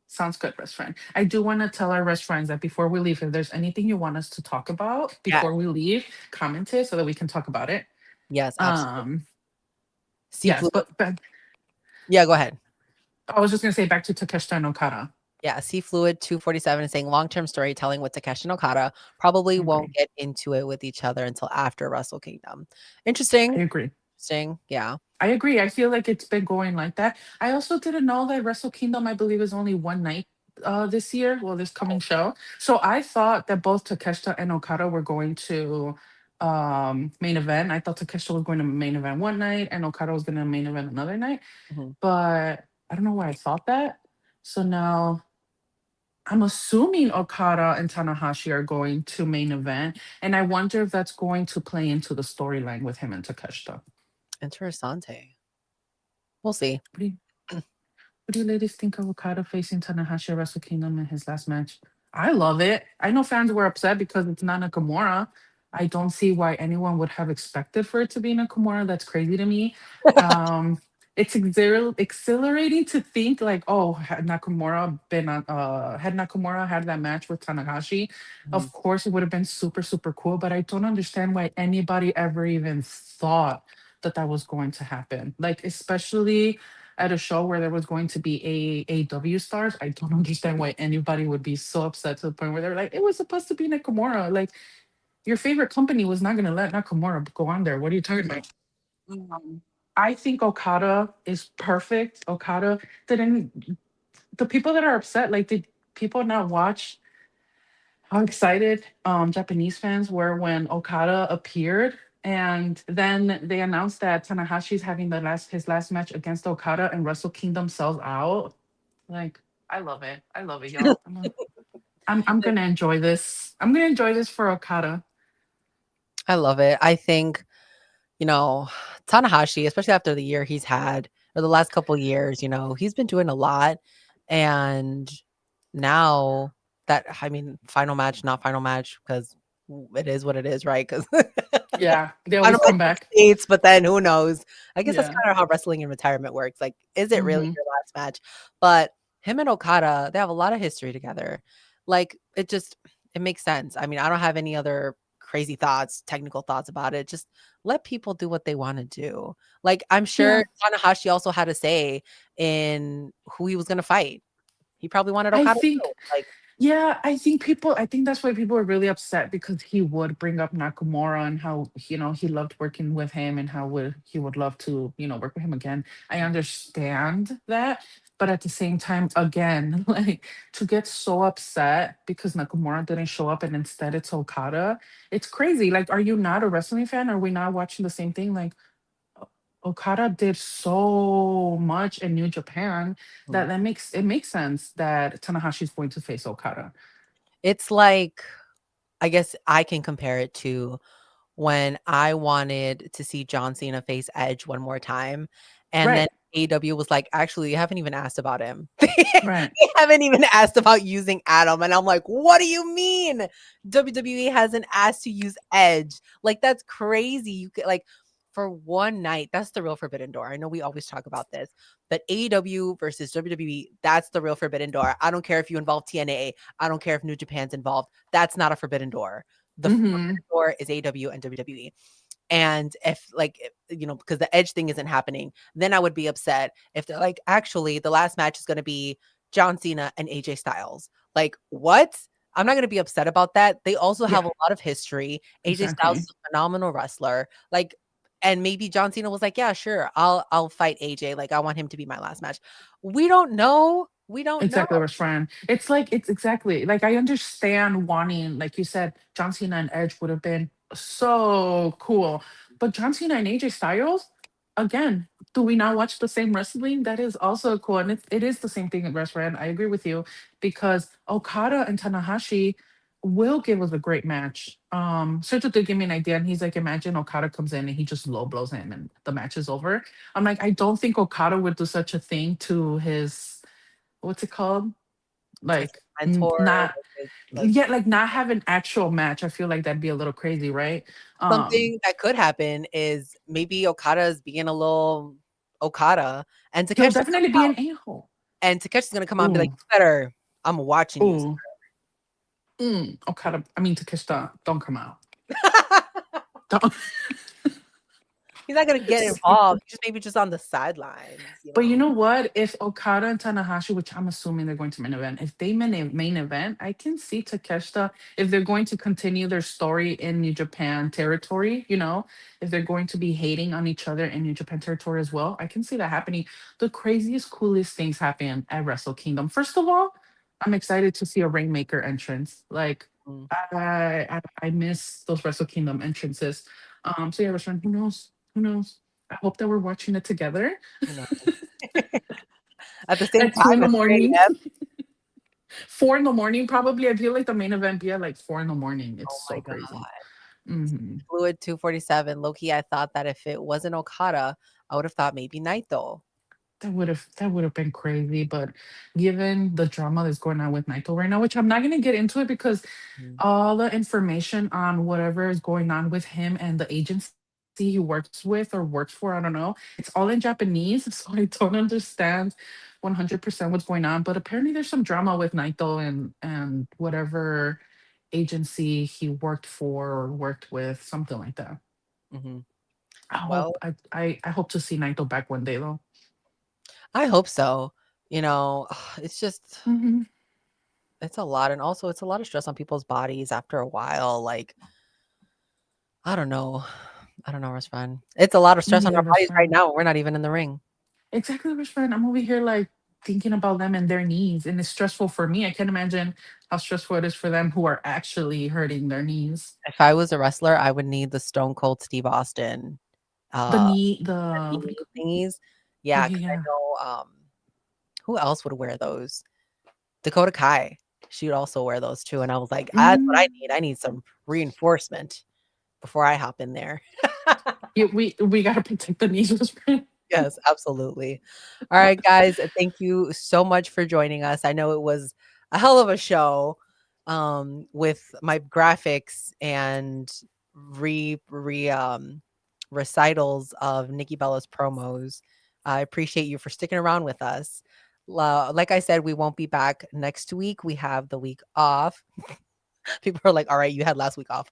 Sounds good, best friend. I do want to tell our best friends that before we leave, if there's anything you want us to talk about Yeah. before we leave, comment it so that we can talk about it. Yes, absolutely. Yes, Seafood. but Yeah, go ahead. I was just gonna say back to Takeshita and Okada. Yeah, Sea Fluid 247 is saying long-term storytelling with Takeshi and Okada probably won't Okay. get into it with each other until after Wrestle Kingdom. I Interesting. agree. Interesting. Yeah. I agree. I feel like it's been going like that. I also didn't know that Wrestle Kingdom, I believe, is only one night this year. Well, this coming show. So I thought that both Takeshita and Okada were going to main event. I thought Takeshita was going to main event one night and Okada was going to main event another night. Mhm. But I don't know why I thought that. So now I'm assuming Okada and Tanahashi are going to main event. And I wonder if that's going to play into the storyline with him and Takeshita. Interessante. We'll see. What do you, what do you ladies think of Okada facing Tanahashi at Wrestle Kingdom in his last match? I love it. I know fans were upset because it's not Nakamura. I don't see why anyone would have expected for it to be Nakamura. That's crazy to me. It's exhilarating to think like, oh, had Nakamura had that match with Tanahashi, of Mhm. course it would have been super, super cool. But I don't understand why anybody ever even thought that that was going to happen. Like, especially at a show where there was going to be AEW stars. I don't understand why anybody would be so upset to the point where they're like, it was supposed to be Nakamura. Like, your favorite company was not going to let Nakamura go on there. What are you talking about? I think Okada is perfect. Okada didn't. The people that are upset, like, did people not watch how excited Japanese fans were when Okada appeared? And then they announced that Tanahashi's having his last match against Okada, and Wrestle Kingdom sells out. Like, I love it. I love it, y'all. I'm gonna enjoy this. I'm gonna enjoy this for Okada. I love it. I think, Tanahashi, especially after the year he's had, or the last couple years, he's been doing a lot. And now final match, not final match, because it is what it is, right? Because Yeah, they I always don't know come back. dates, but then who knows? I guess that's Yeah. kind of how wrestling in retirement works. Like, is it really Hmm. your last match? But him and Okada, they have a lot of history together. Like, it makes sense. I mean, I don't have any other crazy thoughts, technical thoughts about it. Just let people do what they want to do. Like, I'm sure Tanahashi also had a say in who he was going to fight. He probably wanted I Okada think too. Like, Yeah, I think that's why people are really upset because he would bring up Nakamura and how, he loved working with him and how he would love to, work with him again. I understand that, but at the same time, again, like to get so upset because Nakamura didn't show up and instead it's Okada, it's crazy. Like, are you not a wrestling fan? Are we not watching the same thing? Like, Okada did so much in New Japan mm. that makes sense that Tanahashi is going to face Okada. It's like, I guess I can compare it to when I wanted to see John Cena face Edge one more time. And then Right, AEW was like, actually, you haven't even asked about him. right. They haven't even asked about using Adam. And I'm like, what do you mean? WWE hasn't asked to use Edge. Like, that's crazy. You could, like, for one night, that's the real Forbidden Door. I know we always talk about this, but AEW versus WWE, that's the real Forbidden Door. I don't care if you involve TNA. I don't care if New Japan's involved. That's not a Forbidden Door. The Hmm. Forbidden Door is AEW and WWE. And if, like, because the Edge thing isn't happening, then I would be upset if they're like, actually, the last match is going to be John Cena and AJ Styles. Like, what? I'm not going to be upset about that. They also have Yeah, a lot of history. AJ Styles exactly. is a phenomenal wrestler. Like, and maybe John Cena was like, yeah, sure, I'll fight AJ. Like, I want him to be my last match. We don't know. We don't know. Exactly, Rush Fran. It's exactly like I understand wanting, like you said, John Cena and Edge would have been so cool. But John Cena and AJ Styles, again, do we not watch the same wrestling? That is also cool. And it is the same thing at Rush Fran. I agree with you because Okada and Tanahashi will give us a great match. Sergio did give me an idea, and he's like, imagine Okada comes in and he just low blows him and the match is over. I'm like, I don't think Okada would do such a thing to his what's it called? His Like mentor, not like yeah, like not have an actual match. I feel like that'd be a little crazy, right? Um, something that could happen is maybe Okada is being a little Okada, and he'll Takeshi's gonna definitely come be an out, a-hole. and Takeshi's gonna come out and be like, Ooh, "You better, I'm watching you." ooh, Okada. I mean Takeshita, don't come out. Don't. He's not gonna get involved. Just maybe just on the sidelines, you But you know. know what? If Okada and Tanahashi, which I'm assuming they're going to main event, if they main event, I can see Takeshita if they're going to continue their story in New Japan territory. If they're going to be hating on each other in New Japan territory as well, I can see that happening. The craziest, coolest things happen at Wrestle Kingdom. First of all, I'm excited to see a Rainmaker entrance. Like Mm, I miss those Wrestle Kingdom entrances. So yeah, Restaurant, who knows? Who knows? I hope that we're watching it together who knows? At the same at 2 in time, the at 3 morning, a.m. 4 in the morning, probably. I feel like the main event be at like 4 in the morning. It's Oh my so god. crazy. Hmm. Fluid 247. Loki, I thought that if it wasn't Okada, I would have thought maybe Naito. That would have been crazy, but given the drama that's going on with Naito right now, which I'm not gonna get into it because Mm, all the information on whatever is going on with him and the agency he works with or works for, I don't know. It's all in Japanese, so I don't understand 100% what's going on. But apparently, there's some drama with Naito and whatever agency he worked for or worked with, something like that. mhm. I Well, hope I hope to see Naito back one day though. I hope so. You know, it's just Hmm. it's a lot, and also it's a lot of stress on people's bodies after a while. Like, I don't know. I don't know what's fun. It's a lot of stress on Yeah, our that's bodies right fine. now. We're not even in the ring. Exactly, Rich friend. I'm over here like thinking about them and their knees, and it's stressful for me. I can't imagine how stressful it is for them who are actually hurting their knees. If I was a wrestler, I would need the Stone Cold Steve Austin The uh knee, the the knee thingies. yeah, Yeah, yeah, because I yeah. know who else would wear those? Dakota Kai. She would also wear those too. And I was like, that's what I Mhm. need. I need some reinforcement before I hop in there. Yeah, we gotta protect the knees, Rich friend. Yes, absolutely. All right, guys, thank you so much for joining us. I know it was a hell of a show with my graphics and recitals of Nikki Bella's promos. I appreciate you for sticking around with us. Like I said, we won't be back next week. We have the week off. People are like, all right, you had last week off.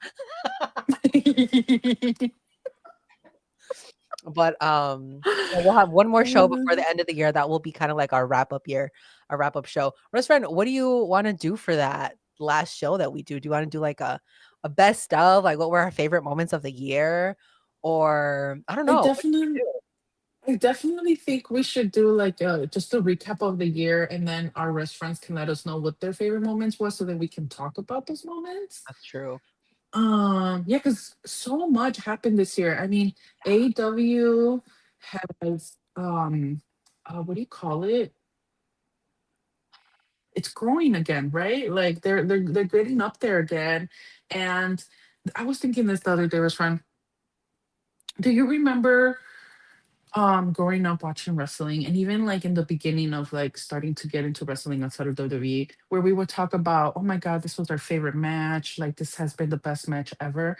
But we'll have one more show before the end of the year. That will be kind of like our wrap up year, our wrap up show. Best friend, what do you want to do for that last show that we do? Do you want to do like a best of, like what were our favorite moments of the year? Or I don't I know. definitely I definitely think we should do like just a recap of the year, and then our restaurants can let us know what their favorite moments was so that we can talk about those moments. That's true. Yeah, because so much happened this year. I mean, AW has what do you call it? It's growing again, right? Like they're getting up there again. And I was thinking this the other day, was friend. Do you remember growing up watching wrestling, and even like in the beginning of like starting to get into wrestling outside of WWE, where we would talk about, oh my god, this was our favorite match, like this has been the best match ever.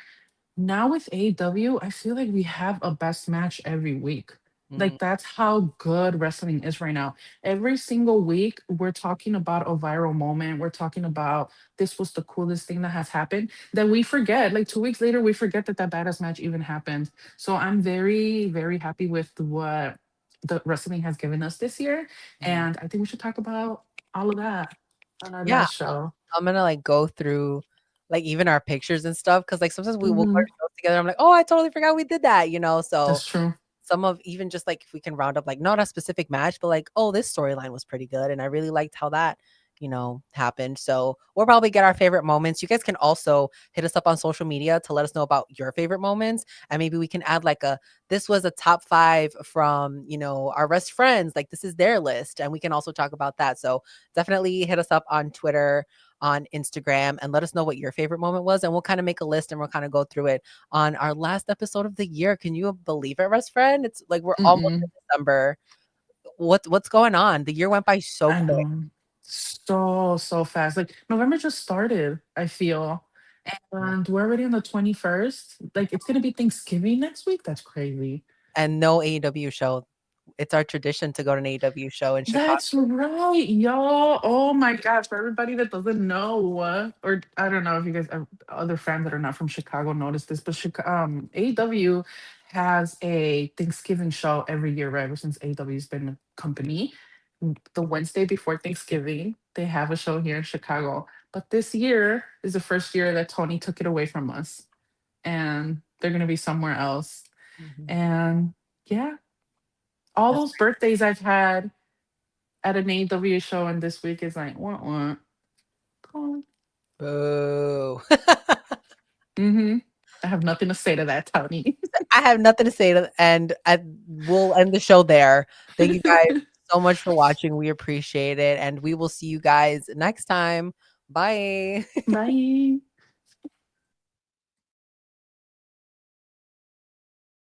Now with AEW, I feel like we have a best match every week. Mhm. Like that's how good wrestling is right now. Every single week, we're talking about a viral moment. We're talking about this was the coolest thing that has happened. Then we forget, like 2 weeks later, we forget that that badass match even happened. So I'm very, very happy with what the wrestling has given us this year. Mhm. And I think we should talk about all of that on our Yeah, last show. I'm gonna like go through like even our pictures and stuff because like sometimes we will put our Hmm. shows together. I'm like, oh, I totally forgot we did that, you know. So That's true. some of even just like if we can round up like not a specific match, but like, oh, this storyline was pretty good. And I really liked how that, happened. So we'll probably get our favorite moments. You guys can also hit us up on social media to let us know about your favorite moments. And maybe we can add like this was a top 5 from, our best friends. Like this is their list. And we can also talk about that. So definitely hit us up on Twitter, on Instagram, and let us know what your favorite moment was. And we'll kind of make a list and we'll kind of go through it on our last episode of the year. Can you believe it, best friend? It's like we're almost in Mm-mm. December. What's going on? The year went by so I quick. know. So fast. Like November just started, I feel. And we're already on the 21st. Like it's gonna be Thanksgiving next week. That's crazy. And no AEW show. It's our tradition to go to an AEW show in Chicago. That's right, y'all. Oh my gosh. For everybody that doesn't know, or I don't know if you guys other fans that are not from Chicago notice this, but AEW has a Thanksgiving show every year, right? Ever since AEW's been a company. The Wednesday before Thanksgiving, they have a show here in Chicago. But this year is the first year that Tony took it away from us, and they're gonna be somewhere else. Mhm. And yeah, all That's those birthdays I've had at an AEW show, and this week is like, what? boo. Mm-hmm. I have nothing to say to that, Tony. I have nothing to say and we'll end the show there. Thank you guys so much for watching. We appreciate it. And we will see you guys next time. Bye. Bye.